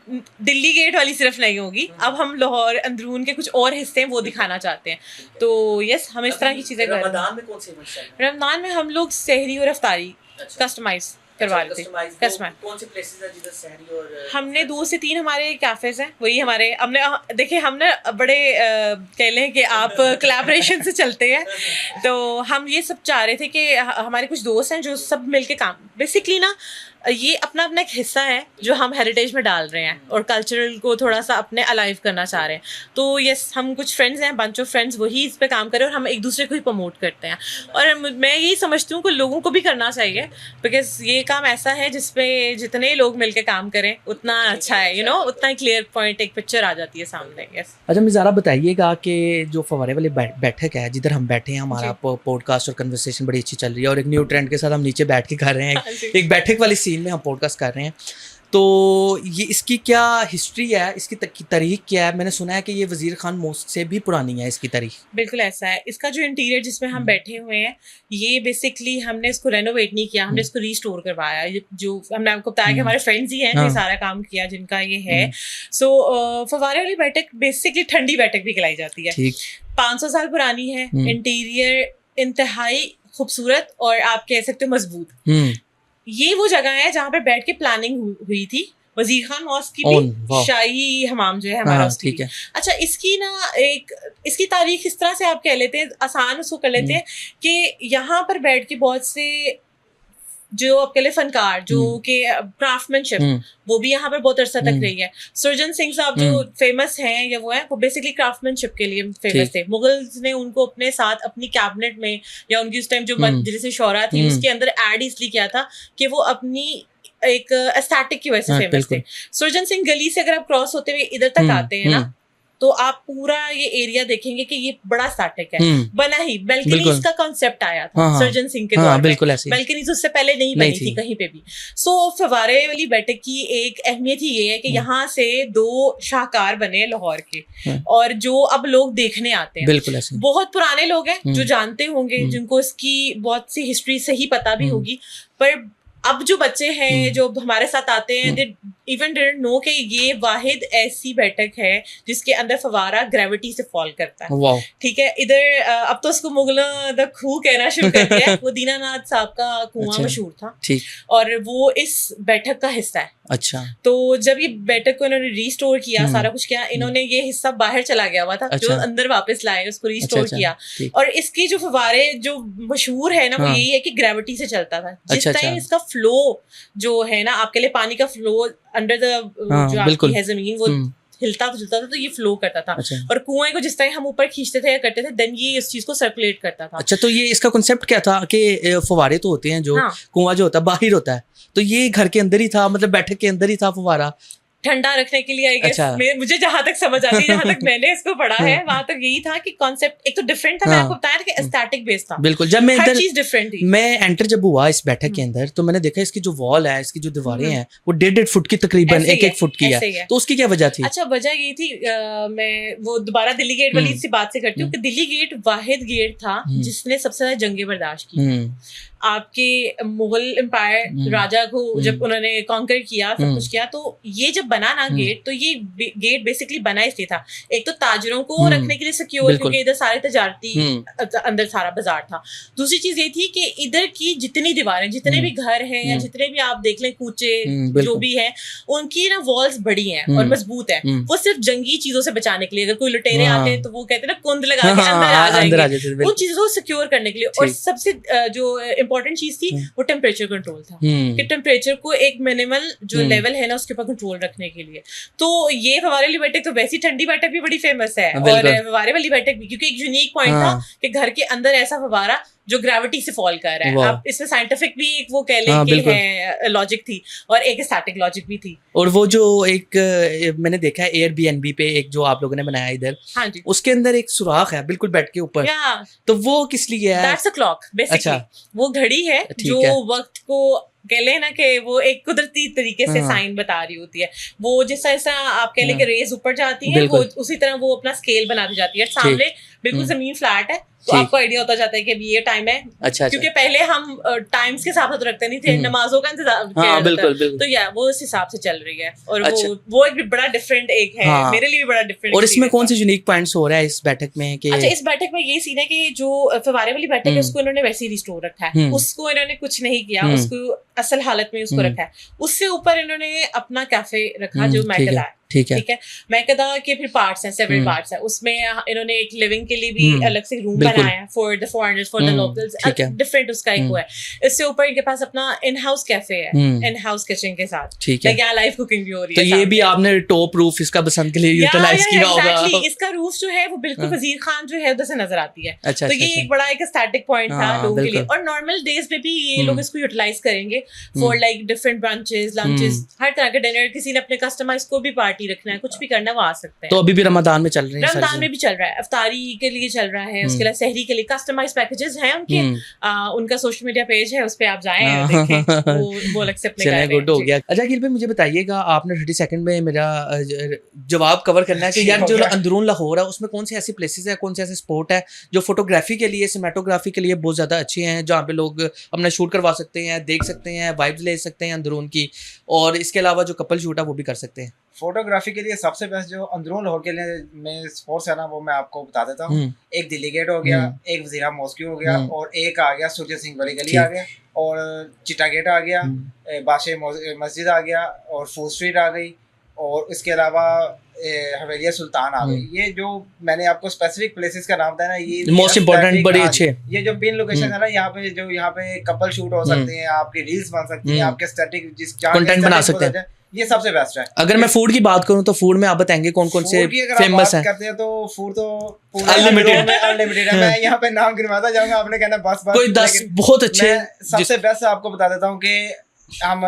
दिल्ली गेट वाली सिर्फ नहीं होगी, अब हम लाहौर अंदरून के कुछ और हिस्से हैं वो दिखाना चाहते हैं। तो यस, हम इस तरह की चीजें कर रहे हैं। रमजान में कौन से इवेंट्स चल रहे हैं? रमजान में हम लोग सहरी और अफ्तारी कस्टमाइज करवा रहे थे। कौन से प्लेसेस हैं जिधर सहरी और हमने 2 से 3 हमारे कैफेज हैं, वही हमारे हमने देखिए हमने बड़े कह लें कि आप कोलैबोरेशन से चलते हैं, तो हम ये सब चाह रहे थे कि हमारे कुछ दोस्त हैं जो सब मिलके काम, बेसिकली ना ये अपना अपना एक हिस्सा है जो हम हेरिटेज में डाल रहे हैं और कल्चरल को थोड़ा सा अपने अलाइव करना चाह रहे हैं। तो यस, हम कुछ फ्रेंड्स हैं, बंच ऑफ फ्रेंड्स, वही इस पे काम करें और हम एक दूसरे को ही प्रमोट करते हैं। और मैं यही समझती हूँ कि लोगों को भी करना चाहिए, बिकॉज ये काम ऐसा है जिसपे जितने लोग मिलकर काम करें उतना अच्छा है, यू नो, उतना क्लियर पॉइंट एक पिक्चर आ जाती है सामने। यस। अच्छा मिज़ारा, बताइएगा कि जो फव्वारे वाले बैठक है जिधर हम बैठे हैं, हमारा पॉडकास्ट और कन्वर्सेशन बड़ी अच्छी चल रही है और एक न्यू ट्रेंड के साथ हम नीचे बैठ के कर रहे हैं, एक बैठक वाली सीन में हम पॉडकास्ट कर रहे हैं। तो ये इसकी क्या हिस्ट्री है, इसकी तारीख क्या है? मैंने सुना है कि ये वजीर खान मोस्ट से भी पुरानी है इसकी तारीख। बिल्कुल ऐसा है। इसका जो इंटीरियर जिसमें हम बैठे हुए हैं, ये बेसिकली हमने इसको रेनोवेट नहीं किया, हमने इसको रीस्टोर करवाया। जो हमने आपको बताया कि हमारे फ्रेंड्स ही हैं जो सारा काम किया जिनका ये है। सो फव्वारे वाली बैठक बेसिकली ठंडी बैठक भी कहलाई जाती है। 500 साल पुरानी है। इंटीरियर इंतहाई खूबसूरत और आप कह सकते हो मजबूत। ये वो जगह है जहाँ पे बैठ के प्लानिंग हुई थी वजीर खान मॉस्क की भी, शाही हमाम जो है हमारा उसकी। अच्छा, इसकी ना इसकी तारीख इस तरह से आप कह लेते हैं, आसान उसको कर लेते हैं कि यहाँ पर बैठ के बहुत से जो आपके लिए फनकार जो कि क्राफ्टमैनशिप वो भी यहाँ पर बहुत अरसा तक रही है। सुरजन सिंह साहब जो फेमस हैं या वो है, वो बेसिकली क्राफ्टमैनशिप के लिए फेमस थे। मुगल्स ने उनको अपने साथ अपनी कैबिनेट में या उनकी उस टाइम जो मजलिस शौरा थी उसके अंदर ऐड इसलिए किया था कि वो अपनी एक एस्थेटिक की वजह से फेमस थे। सुरजन सिंह गली से अगर आप क्रॉस होते हुए इधर तक आते हैं ना, तो आप पूरा ये एरिया देखेंगे कि ये बड़ा स्टैटिक है, बना ही बिल्कुल। बेल्कनीज का कॉन्सेप्ट आया था हाँ, सर्जन सिंह के हाँ, दौर में, बिल्कुल ऐसे ही। बेल्कनीज उससे पहले नहीं बनी थी कहीं पे भी। सो फव्वारे वाली बैठक की एक अहमियत ही ये है कि यहाँ से 2 शाहकार बने लाहौर के, और जो अब लोग देखने आते हैं बिल्कुल ऐसे। बहुत पुराने लोग हैं जो जानते होंगे, जिनको इसकी बहुत सी हिस्ट्री सही पता भी होगी, पर अब जो बच्चे हैं जो हमारे साथ आते हैं, दे इवन डिडंट नो कि ये वाहिद ऐसी बैठक है जिसके अंदर फवारा ग्रेविटी से फॉल करता है। ठीक है, इधर अब तो उसको मुगलों द खूह कहना शुरू कर दिया है। वो दीनानाथ साहब का कुआं मशहूर था, ठीक, और वो इस बैठक का हिस्सा है। अच्छा, तो जब ये बैठक को इन्होंने रिस्टोर किया, सारा कुछ किया, इन्होंने ये हिस्सा बाहर चला गया हुआ था, जो अंदर वापस लाए, उसको रिस्टोर किया। और इसकी जो फवारे जो मशहूर है ना, वो यही है कि ग्रेविटी से चलता था। जिस टाइम इसका फ्लो जो है ना, आपके लिए पानी का फ्लो अंडर द जो आपकी है जमीन, वो हिलता जुलता था, तो ये फ्लो करता था। और कुएं को जिस टाइम हम ऊपर खींचते थे या करते थे, देन ये इस चीज को सर्कुलेट करता था। अच्छा, तो ये इसका कॉन्सेप्ट क्या था कि फव्वारे तो होते हैं जो कुआं जो होता है बाहर होता है, तो ये घर के अंदर ही था, मतलब बैठक के अंदर ही था फव्वारा, ठंडा रखने के लिए आई गेस। मुझे जहां तक समझ आती है, जहां तक मैंने इसको पढ़ा है, वहां तक यही था कि कॉन्सेप्ट एक तो डिफरेंट था। मैंने आपको बताया था कि एस्थेटिक बेस्ड था। बिल्कुल, जब मैं हर चीज डिफरेंट थी। मैं एंटर जब हुआ इस बैठक के अंदर, तो मैंने देखा इसकी जो वॉल है, इसकी जो दीवारें हैं, वो 1.5 फुट की तकरीबन 1-1 फुट की है। तो उसकी क्या वजह थी? अच्छा, वजह ये थी, मैं वो दोबारा दिल्ली गेट वाली सी बात से करती हूँ कि दिल्ली गेट वाहिद गेट था जिसने सबसे ज्यादा जंगें बर्दाश्त की। आपके मुगल एम्पायर राजा को जब उन्होंने कॉन्कर किया, सब कुछ किया, तो ये जब बना ना गेट, तो ये गेट बेसिकली बना इसलिए था, एक तो ताजरों को रखने के लिए सिक्योर, क्योंकि इधर सारे तजारती अंदर सारा बाजार था। दूसरी चीज ये थी कि इधर की जितनी दीवारें, जितने भी घर हैं या जितने भी आप देख लें कूचे जो भी हैं, उनकी ना वॉल्स बड़ी हैं और मजबूत है। वो सिर्फ जंगी चीजों से बचाने के लिए, अगर कोई लुटेरे आते हैं तो वो कहते हैं ना कुंद लगा के अंदर आ जाएंगे, उन चीजों को सिक्योर करने के लिए। और सबसे जो इंपॉर्टेंट चीज थी वो टेम्परेचर कंट्रोल था, कि टेम्परेचर को एक मिनिमल जो लेवल है ना उसके ऊपर कंट्रोल रखने के लिए। तो ये फव्वारे वाली बैठक तो वैसी ठंडी बैठक भी बड़ी फेमस है, और फव्वारे वाली बैठक भी, क्योंकि एक यूनिक पॉइंट था कि घर के अंदर ऐसा फव्वारा जो ग्रेविटी से फॉल कर रहा है। अब इसमें साइंटिफिक भी एक वो कह लें कि है लॉजिक थी, और एक स्टैटिक लॉजिक भी थी। और वो जो एक मैंने देखा है एयरबीएनबी पे एक जो आप लोगों ने बनाया इधर, हाँ जी, उसके अंदर एक सुराख है बिल्कुल बेड के ऊपर, तो वो किस लिए है? That's a clock basically. वो घड़ी है जो वक्त को कह लें ना कि वो एक कुदरती तरीके से साइन बता रही होती है। वो जिस ऐसा आप कह लें कि रेज ऊपर जाती है, वो उसी तरह वो अपना स्केल बनाती जाती है। सामने बिल्कुल जमीन फ्लैट है, तो आपको आइडिया होता जाता है कि अभी ये टाइम है। अच्छा, क्योंकि पहले हम टाइम्स के हिसाब से तो रखते नहीं थे, नमाजों का इंतजाम किया जाता था, तो या वो इस हिसाब से चल रही है। और वो एक बड़ा डिफरेंट एक है, मेरे लिए भी बड़ा डिफरेंट। और इसमें कौन से यूनिक पॉइंट्स हो रहा है इस बैठक में? अच्छा, इस बैठक में ये सीन है कि जो फव्वारे वाली बैठक है उसको इन्होंने वैसे ही रिस्टोर रखा है, उसको इन्होंने कुछ नहीं किया, उसको असल हालत में उसको रखा है। उससे ऊपर इन्होंने अपना कैफे रखा जो मैकदा है। ठीक है, मैकदा के फिर पार्ट्स हैं, सेवरल पार्ट्स हैं। उसमें इन्होंने एक लिविंग के लिए भी अलग से रूम बनाया है for the foreigners, for the locals, different उसका एक वो है। इससे ऊपर इनके पास अपना इन हाउस कैफे है, इन हाउस किचन के साथ। ठीक है, यहाँ लाइव कुकिंग भी हो रही है। तो ये भी आपने टॉप रूफ इसका बसंत के लिए यूटिलाइज किया होगा। इसका रूफ जो है वो बिल्कुल वजीर खान जो है उधर से नजर आती है। तो ये एक बड़ा एक स्टैटिक पॉइंट था लोगों के लिए। और नॉर्मल डेज पे भी ये लोग इसको यूटिलाइज करेंगे for like different branches, lunches, हर तरह के डिनर। किसी ने अपने कस्टमाइज को भी पार्टी रखना है, कुछ भी करना, वो आ सकते हैं। तो अभी भी रमजान में चल रहे हैं, रमजान में भी चल रहा है, इफ्तारी के लिए चल रहा है, उसके लिए सहरी के लिए कस्टमाइज पैकेजेस हैं उनके। उनका सोशल मीडिया पेज है, उस पे आप जाएं, देखें, वो अलग से अपने चलिए, गुड हो गया। अच्छा अखिल भाई, मुझे बताइएगा, आपने 30 सेकंड में मेरा जवाब कवर करना है कि यार जो अंदरून लाहौर है उसमें कौन सी ऐसी प्लेसेस है, कौन से ऐसे स्पॉट है जो फोटोग्राफी के लिए, सिनेमेटोग्राफी के लिए बहुत ज्यादा अच्छे हैं, जहाँ पे लोग अपना शूट करवा सकते हैं, देख सकते हैं, वाइब्स ले सकते हैं अंदरून की, और इसके अलावा जो कपल शूट है वो भी कर सकते हैं। फोटोग्राफी के लिए सबसे बेस्ट जो अंदरून लाहौर के लिए में स्पॉट्स है ना, वो मैं आपको बता देता हूँ। एक दिल्ली गेट हो गया, एक वजीरा मॉस्क्यू हो गया, और एक आ गया सुरजीत सिंह वाली गली आ गया, और चिट्टा गेट आ गया, बादशाह मस्जिद आ गया, और फूल स्ट्रीट आ गई, और इसके अलावा हवेलिया सुल्तान आ गई। ये जो मैंने आपको स्पेसिफिक प्लेसेस का नाम बताया ना, ये मोस्ट इम्पोर्टेंट, बड़े अच्छे, ये जो पिन लोकेशन है ना, यहाँ पे कपल शूट हो सकते हैं, आपकी रील्स बन सकती हैं, आपके स्टैटिक कंटेंट बना सकते हैं, ये सबसे बेस्ट है। अगर मैं फूड की बात करूं तो फूड में आप बताएंगे कौन कौन से फेमस हैं? करते हैं तो फूड तो अनलिमिटेड है। मैं यहाँ पे नाम गिनवाता जाऊंगा, आपने कहना बस कोई 10 बहुत अच्छे। सबसे बेस्ट आपको बता देता हूँ कि हम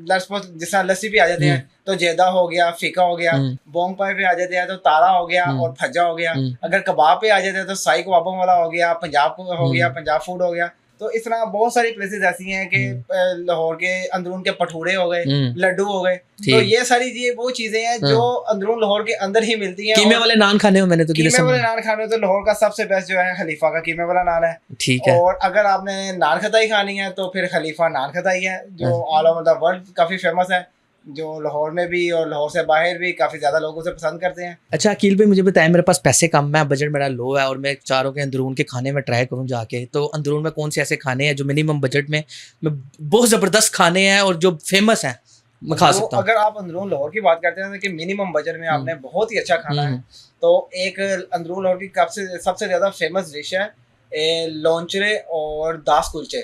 जिस तरह लस्सी पे आ जाते हैं तो जेदा हो गया, फीका हो गया, बोंग पाई पे आ जाते हैं तो तारा हो गया और फज्जा हो गया। अगर कबाब पे आ जाते हैं तो साई कबाबों वाला हो गया, पंजाब को हो गया, पंजाब फूड हो गया। तो इस तरह बहुत सारी प्लेसेस ऐसी हैं कि लाहौर के अंदरून के भटूरे हो गए, लड्डू हो गए। तो ये सारी वो चीजें हैं जो अंदरून लाहौर के अंदर ही मिलती हैं। कीमे वाले नान खाने हो मैंने तो कीमे वाले नान खाने तो लाहौर का सबसे बेस्ट जो है खलीफा का कीमे वाला नान है। ठीक है। और अगर आपने नान खताई खानी है तो फिर खलीफा नान खताई है जो ऑल ओवर द वर्ल्ड काफी फेमस है, जो लाहौर में भी और लाहौर से बाहर भी काफ़ी ज़्यादा लोग उसे पसंद करते हैं। अच्छा अकील भाई मुझे बताएं, मेरे पास पैसे कम है, बजट मेरा लो है और मैं चाह रहा हूँ कि अंदरून के खाने में ट्राई करूँ जाके, तो अंदरून में कौन से ऐसे खाने हैं जो मिनिमम बजट में बहुत ज़बरदस्त खाने हैं और जो फेमस हैं मैं खा सकता हूँ? अगर आप अंदरून लाहौर की बात करते हैं कि मिनिमम बजट में आपने बहुत ही अच्छा खाना है तो एक अंदरून लाहौर की सबसे ज़्यादा फेमस डिश है लॉन्चरे और दास कुलचे।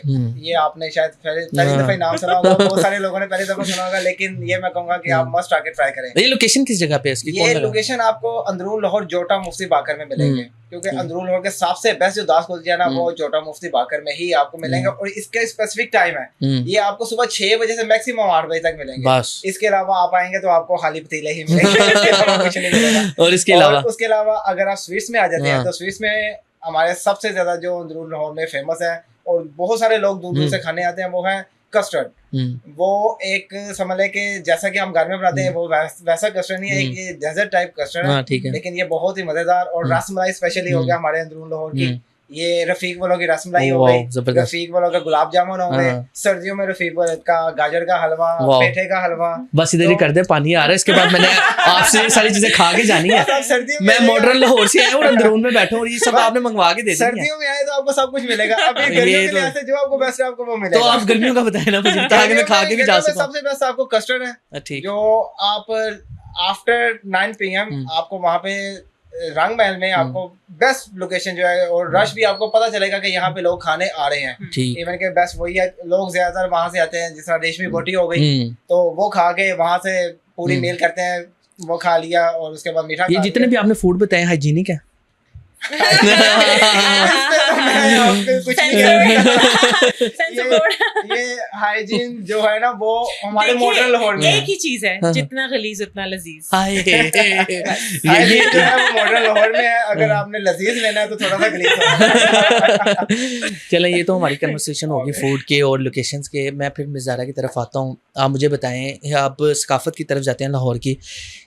ये आपने शायद पहली दफा नाम सुना होगा, बहुत सारे लोगों ने पहली दफा सुना होगा, लेकिन ये मैं कहूंगा कि आप मस्ट आके ट्राई करें। ये लोकेशन किस जगह पे है इसकी? ये लोकेशन आपको अंदरून लाहौर जोटा मुफ्ती बाकर में मिलेंगे, क्योंकि अंदरून लाहौर के सबसे बेस्ट जो दास कुलचे है ना वो जोटा मुफ्ती बाकर में ही आपको मिलेंगे। और इसका स्पेसिफिक टाइम है, ये आपको सुबह 6 बजे से मैक्सिमम 8 बजे तक मिलेंगे। इसके अलावा आप आएंगे तो आपको खाली पतीले ही मिलेंगे। और उसके अलावा अगर आप स्वीट्स में आ जाते हैं तो स्वीट्स में हमारे सबसे ज्यादा जो अंदरून लाहौर में फेमस है और बहुत सारे लोग दूर दूर से खाने आते हैं वो है कस्टर्ड। वो एक समझ लें कि जैसा कि हम घर में बनाते हैं वो वैसा कस्टर्ड नहीं है, एक ये डेजर्ट टाइप कस्टर्ड है, लेकिन ये बहुत ही मजेदार। और रसमलाई स्पेशली हो गया हमारे अंदरून लाहौर की, ये रफीक वालों की रसमलाई हो गई, रफीक वालों का गुलाब जामुन हो गए, सर्दियों में रफीक का गाजर का हलवा, पेठे का हलवा। बस इधर ही कर दे, पानी आ रहा है। इसके बाद मैंने आपसे ये सारी चीजें खा के जानी है। मैं मॉडर्न लाहौर से आया हूँ और अंदरून में बैठा हूँ, ये सब आपने मंगवा के दे दिया। सर्दियों में आए तो आपको सब कुछ मिलेगा, अभी गर्मियों के लिए जो आपको बेस्ट है आपको वो मिलेगा। तो आप गर्मियों का बताएं ना मुझे, ताकि मैं खा के भी जा सकूं। सबसे बेस्ट आपको कस्टर्ड है, जो आप आफ्टर 9 PM आपको वहाँ पे रंग महल में आपको बेस्ट लोकेशन जो है और रश भी आपको पता चलेगा कि यहाँ पे लोग खाने आ रहे हैं। इवन के बेस्ट वही है, लोग ज्यादातर वहां से आते हैं, जिस तरह रेशमी बोटी हो गई तो वो खा के वहां से पूरी मील करते हैं, वो खा लिया और उसके बाद मीठा। ये जितने भी आपने फूड बताए हाइजीनिक है? ये हाइजीन जो है ना वो हमारे मॉडर्न लाहौर में एक ही चीज है, जितना गलीज उतना लजीज। ये जो है वो मॉडर्न लाहौर में है, अगर आपने लजीज लेना है तो थोड़ा सा गलीज। चलें, ये तो हमारी कन्वर्सेशन होगी फूड के और लोकेशंस के। मैं फिर मिज़ारा की तरफ आता हूँ। आप मुझे बताएं, आप सकाफत की तरफ जाते हैं लाहौर की,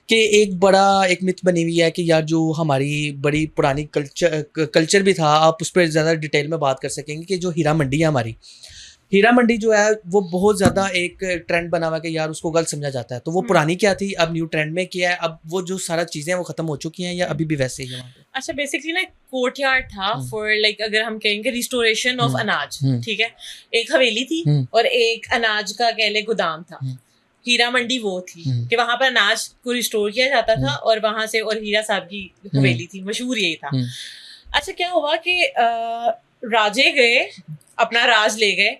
कि एक मिथ बनी हुई है कि यार जो हमारी बड़ी पुरानी कल्चर भी था, आप उस पर ज़्यादा डिटेल में बात कर सकेंगे कि जो हीरा मंडी है हमारी, हीरा मंडी जो है वो बहुत ज़्यादा एक ट्रेंड बना हुआ है कि यार उसको गलत समझा जाता है। तो वो पुरानी क्या थी, अब न्यू ट्रेंड में क्या है, अब वो जो सारा चीज़ें हैं वो ख़त्म हो चुकी हैं या अभी भी वैसे ही है वहाँ पे? अच्छा, बेसिकली ना कोर्टयार्ड था फॉर लाइक अगर हम कहेंगे रिस्टोरेशन ऑफ अनाज, ठीक है। एक हवेली थी और एक अनाज का कह ले गोदाम था। हीरा मंडी वो थी कि वहां पर अनाज को रिस्टोर किया जाता था और वहां से, और हीरा साहब की हवेली थी, मशहूर यही था। अच्छा, क्या हुआ कि राजे गए, अपना राज ले गए,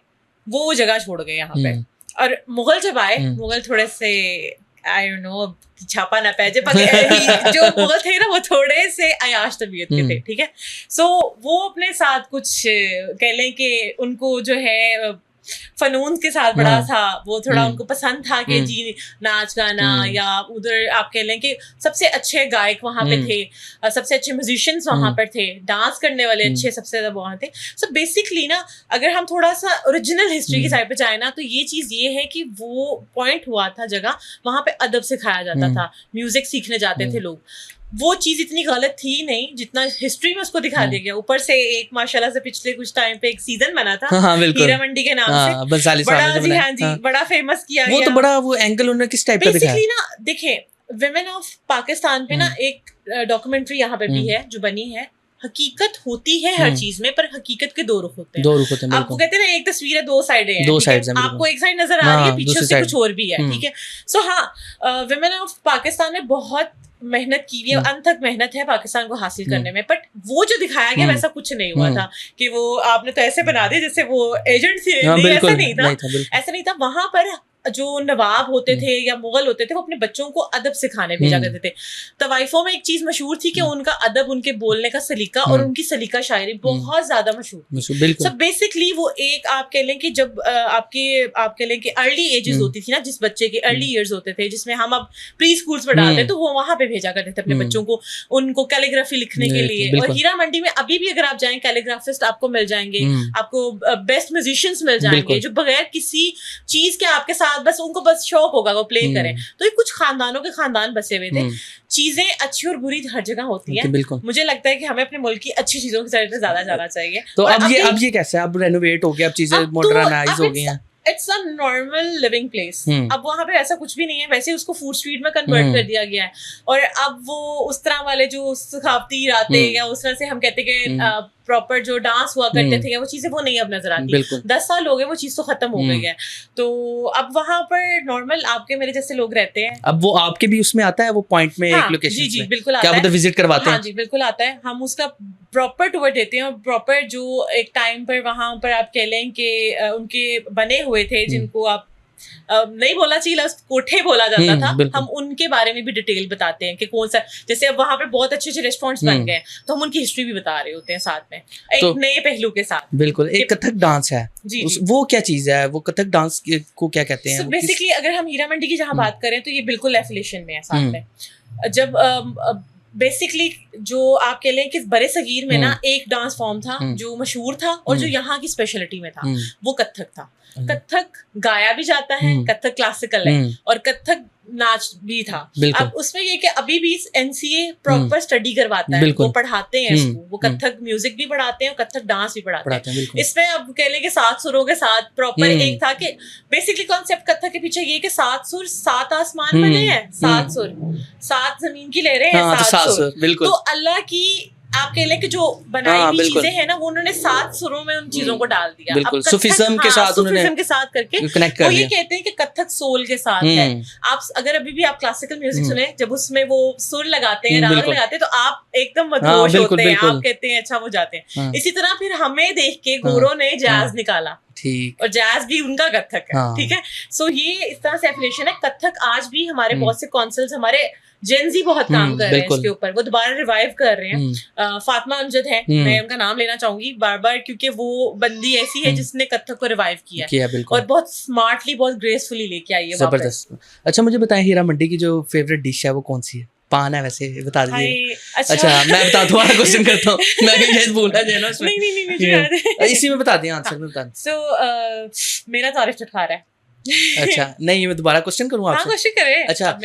वो जगह छोड़ गए यहाँ पे। और मुगल जब आए, मुगल थोड़े से आई डोंट नो छापा ना पै जाए, जो मुगल थे ना वो थोड़े से अयाश तबीयत के थे, ठीक है। सो वो अपने साथ कुछ कह लें कि उनको जो है फनून के साथ बड़ा था, वो थोड़ा उनको पसंद था कि जी नाच गाना, या उधर आप कह लें कि सबसे अच्छे गायक वहाँ पे थे, सबसे अच्छे म्यूजिशियंस वहाँ पर थे, डांस करने वाले अच्छे सबसे ज्यादा वहाँ थे। सो बेसिकली ना अगर हम थोड़ा सा ओरिजिनल हिस्ट्री की साइड पे जाए ना, तो ये चीज ये है कि वो पॉइंट हुआ था जगह, वहाँ पे अदब सिखाया जाता था, म्यूजिक सीखने जाते थे लोग। वो चीज इतनी गलत थी नहीं जितना हिस्ट्री में उसको दिखा दिया गया। ऊपर से एक माशाल्लाह से पिछले कुछ टाइम पे एक सीजन बना था हीरा मंडी के नाम से, बड़ा जी हाँ जी बड़ा फेमस किया गया। वो तो बड़ा वो एंगल उन्होंने किस टाइप का दिखाया? बेसिकली ना देखें, विमेन ऑफ पाकिस्तान पे ना एक डॉक्यूमेंट्री यहाँ पे भी है जो बनी है। हकीकत होती है हर चीज में, पर हकीकत के दो रुख होते हैं। आपको कहते हैं ना एक तस्वीर है दो साइडें हैं, दो साइड्स हैं, आपको एक साइड नजर आ रही है, पीछे से कुछ और भी है, ठीक है। सो हाँ, विमेन ऑफ पाकिस्तान ने बहुत मेहनत की है, अनथक मेहनत है पाकिस्तान को हासिल करने में, बट वो जो दिखाया गया वैसा कुछ नहीं हुआ था कि वो आपने तो ऐसे बना दिया जैसे वो एजेंट थे, ऐसा नहीं था। ऐसा नहीं था। वहां पर जो नवाब होते थे या मुगल होते थे वो अपने बच्चों को अदब सिखाने भेजा करते थे। तवाइफों में एक चीज मशहूर थी कि उनका अदब, उनके बोलने का सलीका और उनकी सलीका शायरी बहुत ज्यादा मशहूर। सो बेसिकली वो एक आप कह लें कि जब आप कह लें कि अर्ली एजेस होती थी ना, जिस बच्चे के अर्ली ईयर्स होते थे जिसमें हम अब प्री स्कूल्स में डालते, तो वो वहां पे भेजा करते थे अपने बच्चों को, उनको कैलीग्राफी लिखने के लिए। और हीरा मंडी में अभी भी अगर आप जाएं, कैलीग्राफिस्ट आपको मिल जाएंगे, आपको बेस्ट म्यूजिशियंस मिल जाएंगे जो बगैर किसी चीज के आपके साथ बस उनको बस शौक होगा वो प्ले करें। तो ये कुछ खानदानों के खानदान बसे हुए थे। चीजें अच्छी और बुरी हर जगह होती हैं। मुझे लगता है कि हमें अपने मुल्क की अच्छी चीजों की तरफ ज्यादा जाना चाहिए। तो अब ये कैसे, अब रेनोवेट हो गया, अब चीजें मॉडर्नाइज हो गई हैं। It's a normal living place. अब वहां पे ऐसा कुछ भी नहीं है, वैसे उसको फूड स्ट्रीट में कन्वर्ट कर दिया गया है। और अब वो उस तरह वाले जो सखावती रातें या उस तरह से हम कहते कि प्रॉपर जो डांस हुआ करते थे वो चीजें वो नहीं अब नजर आती। 10 साल हो गए, वो चीज तो खत्म हो गई है। तो अब वहां पर नॉर्मल आपके मेरे जैसे लोग रहते हैं। अब वो आपके भी उसमें आता है वो पॉइंट में, एक लोकेशन जी बिल्कुल आता है। क्या उधर विजिट करवाते हैं? हाँ जी बिल्कुल आता है। हम उसका प्रॉपर टूर देते हैं और प्रॉपर जो एक टाइम पर वहां पर आप कह लें कि उनके बने हुए थे जिनको आप नहीं बोलना चाहिए, कोठे बोला जाता था, हम उनके बारे में भी डिटेल बताते हैं कि कौन सा, जैसे अब वहां पे बहुत अच्छे अच्छे रेस्टोरेंट्स बन गए तो हम उनकी हिस्ट्री भी बता रहे होते हैं साथ में, एक नए पहलू के साथ। बिल्कुल। एक कथक डांस है जी, वो क्या चीज है, वो कथक डांस को क्या कहते हैं? बेसिकली अगर हम हीरा मंडी की जहाँ बात करें तो ये बिल्कुल एफिलिएशन में है साथ में। जब बेसिकली जो आप कह लें कि बड़े सगीर में ना एक डांस फॉर्म था जो मशहूर था और जो यहाँ की स्पेशलिटी में था, वो कथक था। कथक गाया भी जाता है, कथक क्लासिकल है और कथक नाच भी था। अब उसमें ये कि अभी भी एनसीए प्रॉपर स्टडी करवाता है, वो पढ़ाते हैं इसको, वो कथक म्यूजिक भी पढ़ाते हैं और कथक डांस भी पढ़ाते हैं। इसमें अब कह लें कि 7 सुरों के साथ प्रॉपर एक था कि बेसिकली कॉन्सेप्ट कथक के पीछे ये कि 7 सुर 7 आसमान बने हैं, 7 सुर 7 जमीन की लहरें हैं, 7 सुर। तो अल्लाह की आप कह लें कि जो बनाई हुई चीजें हैं ना वो उन्होंने 7 सुरों में उन चीजों को डाल दिया। बिल्कुल सूफिज्म के साथ सूफिज्म के साथ करके वो ये कहते हैं कि कथक सोल के साथ है। आप अगर अभी भी आप क्लासिकल म्यूजिक सुने, जब उसमें वो सुर लगाते हैं, राग लगाते हैं, तो आप एकदम मदहोश होते हैं, आप कहते हैं अच्छा वो जाते हैं। इसी तरह फिर हमें देख के गोरों ने जैज निकाला, ठीक, और जैज भी उनका कथक है, ठीक है। सो ये इस तरह से एफिलिएशन है। कथक आज भी हमारे बहुत से कौंसल्स, हमारे जेनजी बहुत काम कर रहे हैं इसके ऊपर, वो दोबारा रिवाइव कर रहे हैं। फातिमा अमजद है, मैं उनका नाम लेना चाहूंगी बार बार क्योंकि वो बंदी ऐसी है जिसने कथक को रिवाइव किया और बहुत स्मार्टली, बहुत ग्रेसफुली लेके आई है। जबरदस्त। अच्छा मुझे बताएं, हीरा मंडी की जो फेवरेट डिश है वो कौन सी है? पान है वैसे, बता दीजिए। अच्छा मैं बता दूं, क्वेश्चन करता हूँ मैं ये बोलना चाहिए ना उसमें। नहीं इसी में बता दिए, आंसर में बता दें। सो मेरा तो आरिफ चटखारा है। अच्छा नहीं, मैं दोबारा क्वेश्चन करूँ आपसे? क्वेश्चन करें। अच्छा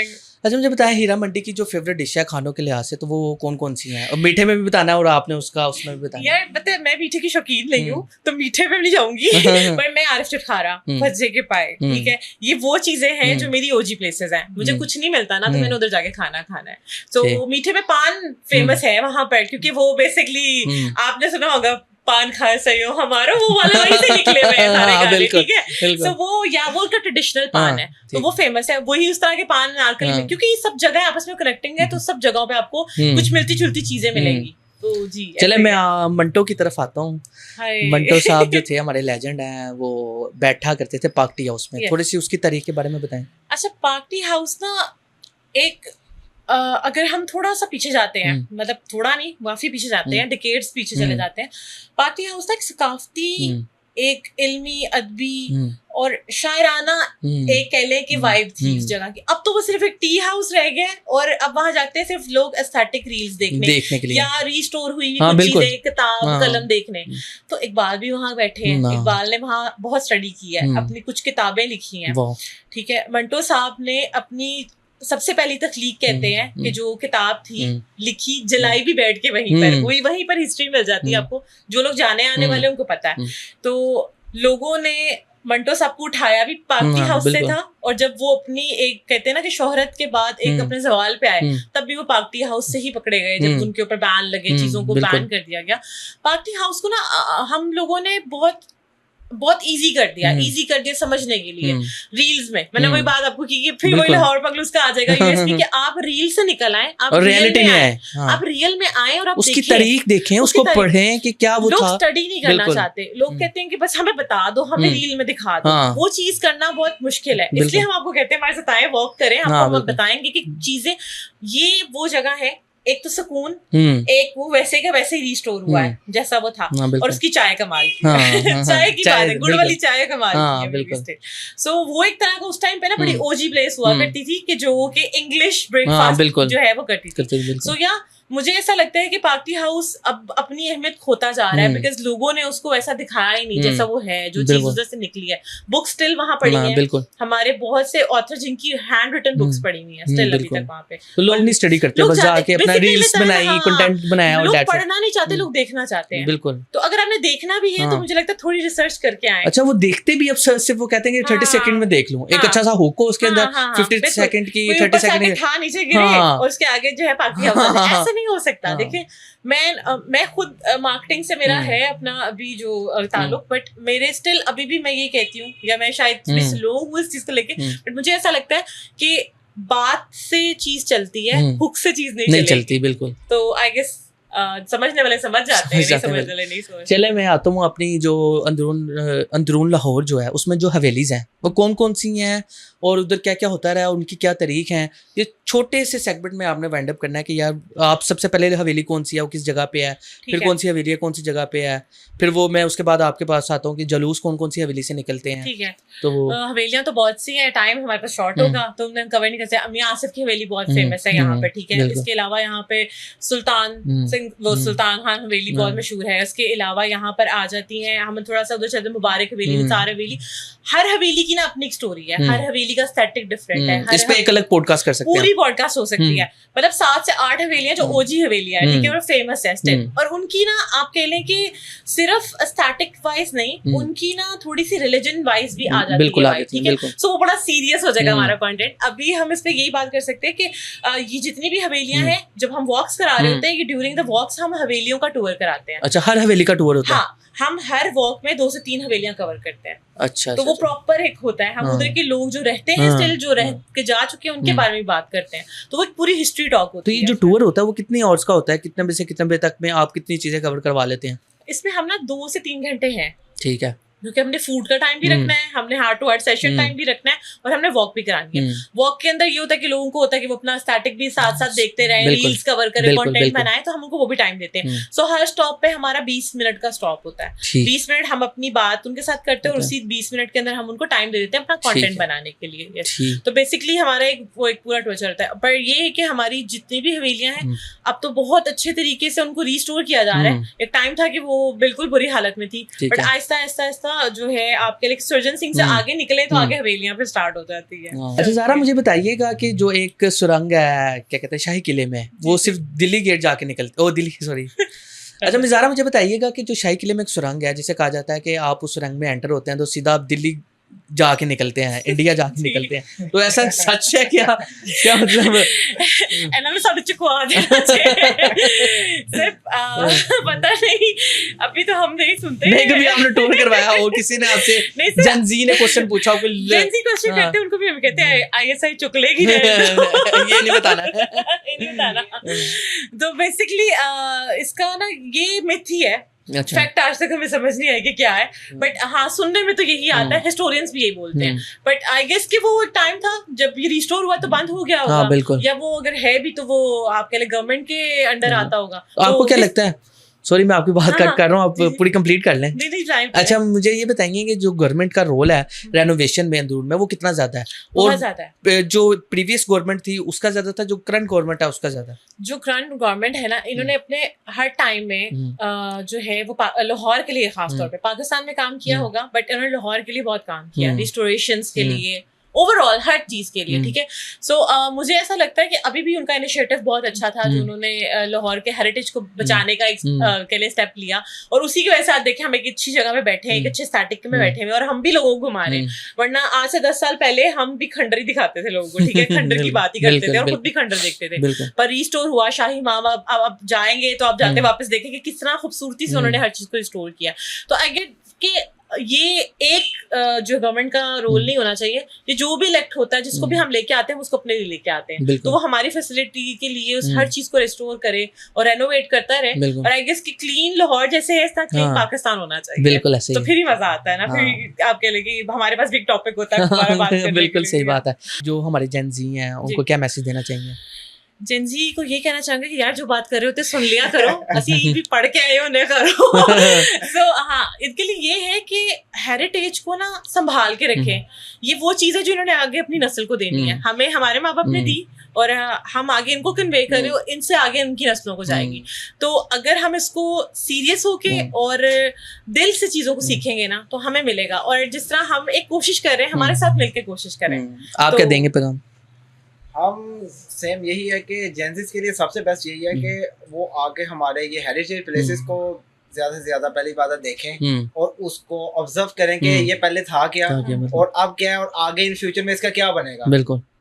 मुझे बताया हीरा मंडी की जो फेवरेट डिश है खानों के लिहाज से, तो वो कौन कौन सी हैं? और मीठे में भी बताना है और आपने उसका उसमें भी बताना। यार पता है मैं मीठे की शौकीन नहीं हूँ तो मीठे में नहीं जाऊंगी पर मैं आरिफ चटखारा, भज्जे के पाए, ठीक है, ये वो चीजें हैं जो मेरी ओजी प्लेसेस हैं। मुझे कुछ नहीं मिलता ना तो मैंने उधर जाके खाना है। तो मीठे में पान फेमस है वहां पर, क्योंकि वो बेसिकली आपने सुना होगा पान खाए सही हो हमारा, वो वाला वहीं से निकले हुए हैं सारे गाने, ठीक है। तो वो या वो का ट्रेडिशनल पान है, तो वो फेमस है। वही उस तरह के पान नारकली में, क्योंकि सब जगह आपस में कनेक्टिंग है, तो सब जगहों पे आपको कुछ मिलती जुलती चीजें मिलेंगी। तो जी चले मैं मंटो की तरफ आता हूँ। मंटो साहब जो थे हमारे लेजेंड हैं, वो बैठा करते थे पार्टी हाउस में, थोड़ी सी उसकी तारीख के बारे में बताएं। अच्छा पार्टी हाउस ना एक अगर हम थोड़ा सा पीछे जाते हैं, मतलब थोड़ा नहीं काफी पीछे जाते हैं, डिकेड्स पीछे चले जाते हैं, पार्टी हाउस ना एक सकाफती, एक इल्मी, अदबी और शायराना एक कह लें कि वाइब थी इस जगह की। अब तो वो सिर्फ एक टी हाउस रह गया और अब वहां जाते हैं सिर्फ लोग एस्थेटिक रील्स देखने के लिए या रीस्टोर हुई कुछ चीजें, किताब कलम देखने। तो इकबाल भी वहां बैठे हैं, इकबाल ने वहां बहुत स्टडी की है, अपनी कुछ किताबें लिखी हैं, ठीक है। मंटो साहब ने अपनी सबसे पहली तख्लीक कहते हैं कि जो किताब थी लिखी, जलाई भी बैठ के वहीं पर हिस्ट्री मिल जाती है आपको, जो लोग जाने आने वाले उनको पता है। तो लोगों ने मंटो साहब को उठाया भी पार्टी हाउस से था, और जब वो अपनी एक कहते हैं ना कि शोहरत के बाद एक अपने सवाल पे आए, तब भी वो पार्टी हाउस से ही पकड़े गए जब उनके ऊपर बैन लगे, चीजों को बैन कर दिया गया। पार्टी हाउस को ना हम लोगों ने बहुत बहुत इजी कर दिया समझने के लिए रील्स में। मैंने वही बात आपको की कि फिर वही लाहौर पगलूज का आ जाएगा यूएसपी कि आप रील से निकल आए, आप रियलिटी में आए, आप रियल में आए और आप उसकी तारीख देखें, उसको पढ़ें कि क्या वो था। लोग स्टडी नहीं करना चाहते, लोग कहते हैं कि बस हमें बता दो, हमें रील में दिखा दो। वो चीज करना बहुत मुश्किल है, इसलिए हम आपको कहते हैं हमारे साथ आए, वॉक करें, आपको हम बताएंगे कि चीजें ये वो जगह है, एक तो सुकून, एक वो वैसे का वैसे ही रिस्टोर हुआ है जैसा वो था, और उसकी चाय कमाल की चाय की बात है, गुड़ वाली चाय कमाल की है। सो वो एक तरह का उस टाइम पे ना बड़ी ओजी प्लेस हुआ करती थी कि जो कि इंग्लिश ब्रेकफास्ट जो है वो करती थी। सो या मुझे ऐसा लगता है कि पार्टी हाउस अब अपनी अहमियत खोता जा रहा है, बिकॉज लोगों ने उसको ऐसा दिखाया ही नहीं जैसा वो है, जो चीज उधर से निकली है। बुक स्टिल वहां पड़ी है, हमारे बहुत से ऑथर जिनकी हैंड रिटन बुक्स पड़ी हुई हैं स्टिल अभी तक वहां पे। तो लोग नहीं स्टडी करते, बस जाके अपना रील्स बनाई, कंटेंट बनाया और लोग पढ़ना नहीं चाहते, लोग देखना चाहते हैं। बिल्कुल। तो अगर आपने देखना भी है तो मुझे लगता है थोड़ी रिसर्च करके आए। अच्छा, वो देखते भी अब सिर्फ वो कहते हैं कि 30 सेकंड में देख लूं, एक अच्छा सा हुक हो उसके अंदर 50 सेकंड की, 30 सेकंड था नीचे गिरे और उसके आगे जो है पार्टी हाउस, ऐसा नहीं हो सकता। देखिए मैं खुद मार्केटिंग से मेरा है अपना अभी जो ताल्लुक, बट मेरे स्टिल अभी भी मैं ये कहती हूँ, या मैं शायद थोड़ी स्लो हूँ इस चीज को लेके, बट मुझे ऐसा लगता है कि बात से चीज चलती है, हुक से चीज नहीं चलती। बिल्कुल। तो आई गेस समझने वाले समझ जाते हैं, नहीं समझने वाले नहीं समझते। चले मैं आता हूँ अपनी जो अंदरून लाहौर जो है उसमें जो हवेलीज हैं वो कौन कौन सी हैं और उधर क्या क्या होता रहा है, उनकी क्या तारीख है। ये छोटे से सेगमेंट में आपने वाइंड अप करना है कि यार आप सबसे पहले हवेली कौन सी है, वो किस जगह पे है, फिर कौन सी हवेली है कौन सी जगह पे है, फिर वो मैं उसके बाद आपके पास आता हूँ कि जलूस कौन कौन सी हवेली से निकलते हैं। ठीक है, तो वो हवेलियां तो बहुत सी हैं, टाइम हमारे पास शॉर्ट होगा तो हम कवर नहीं कर सकते। मियां आसिफ की हवेली बहुत फेमस है यहाँ पे, ठीक है। इसके अलावा यहाँ पे सुल्तान सिंह वो सुल्तान खान हवेली बहुत मशहूर है। इसके अलावा यहाँ पर आ जाती हैं, हम थोड़ा सा उधर चलते मुबारक हवेली, निसार हवेली। हर हवेली की ना अपनी एक स्टोरी है, हर हवेली का एस्थेटिक डिफरेंट है। इस पे एक अलग पॉडकास्ट कर सकते हैं, पूरी पॉडकास्ट हो सकती है। मतलब 7 से 8 हवेलियां जो ओजी हवेलियां है, ठीक है, और फेमस है स्टिल। और उनकी ना आप कह लें कि सिर्फ एस्थेटिक वाइज नहीं, उनकी ना थोड़ी सी रिलीजन वाइज भी आ जाती है, ठीक है। सो वो बड़ा सीरियस हो जाएगा हमारा कंटेंट। अभी हम इस पे यही बात कर सकते हैं कि ये जितनी भी हवेलियां हैं, जब हम वॉक्स करा रहे होते हैं, कि ड्यूरिंग द वॉक्स हम हवेलियों का टूर कराते हैं। अच्छा, हर हवेली का टूर होता है? हाँ, हम हर वॉक में 2 से 3 हवेलियां कवर करते हैं। अच्छा, तो वो प्रॉपर एक होता है। हम उधर के लोग जो रहते हैं स्टिल, जो रह के जा चुके हैं, उनके बारे में बात करते हैं। तो वो एक पूरी हिस्ट्री टॉक होती है। तो ये जो टूर होता है वो कितनी आवर्स का होता है, कितने बजे से कितने बजे तक में आप कितनी चीजें कवर करवा लेते हैं? इसमें हम ना 2 से 3 घंटे हैं, ठीक है, क्योंकि हमने फूड का टाइम भी रखना है, हमने heart to heart session time भी रखना है, और हमने वॉक भी करानी है। वॉक के अंदर ये होता है कि लोगों को होता है कि वो अपना स्टैटिक भी साथ साथ देखते रहे, रील्स कवर करें, कंटेंट बनाए, तो हम उनको वो भी टाइम देते हैं। सो हर स्टॉप पे हमारा 20 मिनट का स्टॉप होता है। 20 मिनट हम अपनी बात उनके साथ करते हैं, और उसी 20 मिनट के अंदर हम उनको टाइम दे देते हैं अपना कंटेंट बनाने के लिए। तो बेसिकली हमारा एक पूरा टूर चलता है। पर ये है कि हमारी जितनी भी हवेलियां हैं, अब तो बहुत अच्छे तरीके से उनको रिस्टोर किया जा रहा है। एक टाइम था कि वो बिल्कुल बुरी हालत में थी, बट आहिस्ता आहिस्ता जो है आपके लिए सर्जन सिंह से आगे निकले तो आगे हवेलियां पे स्टार्ट हो जाती है। अच्छा ज़ारा, मुझे बताइएगा कि जो एक सुरंग है, क्या कहते हैं, शाही किले में, वो सिर्फ दिल्ली गेट जाके निकलते, ओ दिल्ली सॉरी अच्छा ज़ारा, मुझे बताइएगा कि जो शाही किले में एक सुरंग है, जिसे कहा जाता है कि आप उस सुरंग में एंटर होते हैं तो सीधा आप दिल्ली जाके निकलते हैं, इंडिया जाके निकलते हैं, तो ऐसा सच है क्या? क्या मतलब ਇਹਨਾਂ ਨੂੰ ਸਾਨੂੰ ਚੁਕਵਾ देना चाहिए। पता नहीं, अभी तो हम नहीं सुनते। नहीं, कभी आपने टूर करवाया और किसी ने आपसे जनजी ने क्वेश्चन पूछा हो, जनजी क्वेश्चन करते हैं, उनको भी हम कहते हैं आईएसआई चुक लेगी ये नहीं बताना ये नहीं बताना। तो बेसिकली इसका ना ये मिथ ही है। अच्छा। फैक्ट आज तक हमें समझ नहीं आया कि क्या है, बट हाँ सुनने में तो यही आता है, हिस्टोरियंस भी यही बोलते हैं। बट आई गेस कि वो टाइम था जब ये रिस्टोर हुआ तो बंद हो गया होगा। बिल्कुल। या वो अगर है भी तो वो आपके लिए गवर्नमेंट के अंडर आता होगा। आपको क्या लगता है? सॉरी मैं आपकी बात कट कर रहा हूँ, आप पूरी कंप्लीट कर लें। अच्छा, मुझे ये बताएंगे कि जो गवर्नमेंट का रोल है रेनोवेशन में अंदरून में, वो कितना ज्यादा है? और ज्यादा है। जो प्रीवियस गवर्नमेंट थी उसका ज्यादा था, जो करंट गवर्नमेंट है उसका ज्यादा? जो करंट गवर्नमेंट है ना, इन्होंने अपने हर टाइम में जो है वो लाहौर के लिए खास तौर पे, पाकिस्तान में काम किया होगा, बट इन्होंने लाहौर के लिए बहुत काम किया, रिस्टोरेशंस के लिए, ओवरऑल हर चीज के लिए, ठीक है। सो मुझे ऐसा लगता है कि अभी भी उनका इनिशिएटिव बहुत अच्छा था, जो उन्होंने लाहौर के हेरिटेज को बचाने का एक के लिए स्टेप लिया, और उसी की वजह से आज देखें हम एक अच्छी जगह में बैठे हैं, एक अच्छे स्टैटिक में बैठे हैं, और हम भी लोगों को घुमा रहे हैं। वरना आज से 10 साल पहले हम भी खंडर ही दिखाते थे लोगों को, ठीक है, खंडर की बात ही करते थे और खुद भी खंडर देखते थे। पर रिस्टोर हुआ शाही इमाम, अब जाएंगे तो आप जाते वापस देखेंगे किस तरह खूबसूरती से उन्होंने हर चीज को रिस्टोर किया। तो आई गेट कि ये एक जो गवर्नमेंट का रोल नहीं होना चाहिए। ये जो भी इलेक्ट होता है, जिसको भी हम लेके आते हैं, उसको अपने लिए लेके आते हैं, तो वो हमारी फैसिलिटी के लिए उस हर चीज को रिस्टोर करे और रेनोवेट करता रहे। और आई गेस कि क्लीन लाहौर जैसे है, इस तरह क्लीन पाकिस्तान होना चाहिए। बिल्कुल ऐसे तो फिर ही मजा आता है ना। फिर आप कह लेंगे हमारे पास भी एक टॉपिक होता है दोबारा बात करने के लिए। बिल्कुल सही बात है। जो हमारे जेनजी हैं उनको क्या मैसेज देना चाहिए? जेनजी को ये कहना चाहूंगा कि यार जो बात कर रहे होते सुन लिया करो, असली भी पढ़ के आए हो न करो। सो हाँ, इनके लिए ये है कि हेरिटेज को ना संभाल के रखें। ये वो चीज है जो इन्होंने आगे अपनी नस्ल को देनी है। हमें हमारे माँ बाप ने दी और हम आगे इनको कन्वे करें और इनसे आगे इनकी नस्लों को जाएगी। तो अगर हम इसको सीरियस होके और दिल से चीजों को सीखेंगे ना, तो हमें मिलेगा। और जिस तरह हम एक कोशिश कर रहे हैं, हमारे साथ मिलकर कोशिश करें। आप क्या देंगे पैगाम? हम सेम यही है कि जेंजिस के लिए सबसे बेस्ट यही है कि वो आके हमारे ये हेरिटेज प्लेसेस को ज्यादा से ज्यादा पहली बात देखें और उसको ऑब्जर्व करें कि ये पहले था क्या और अब क्या है और आगे इन फ्यूचर में इसका क्या बनेगा। बिल्कुल।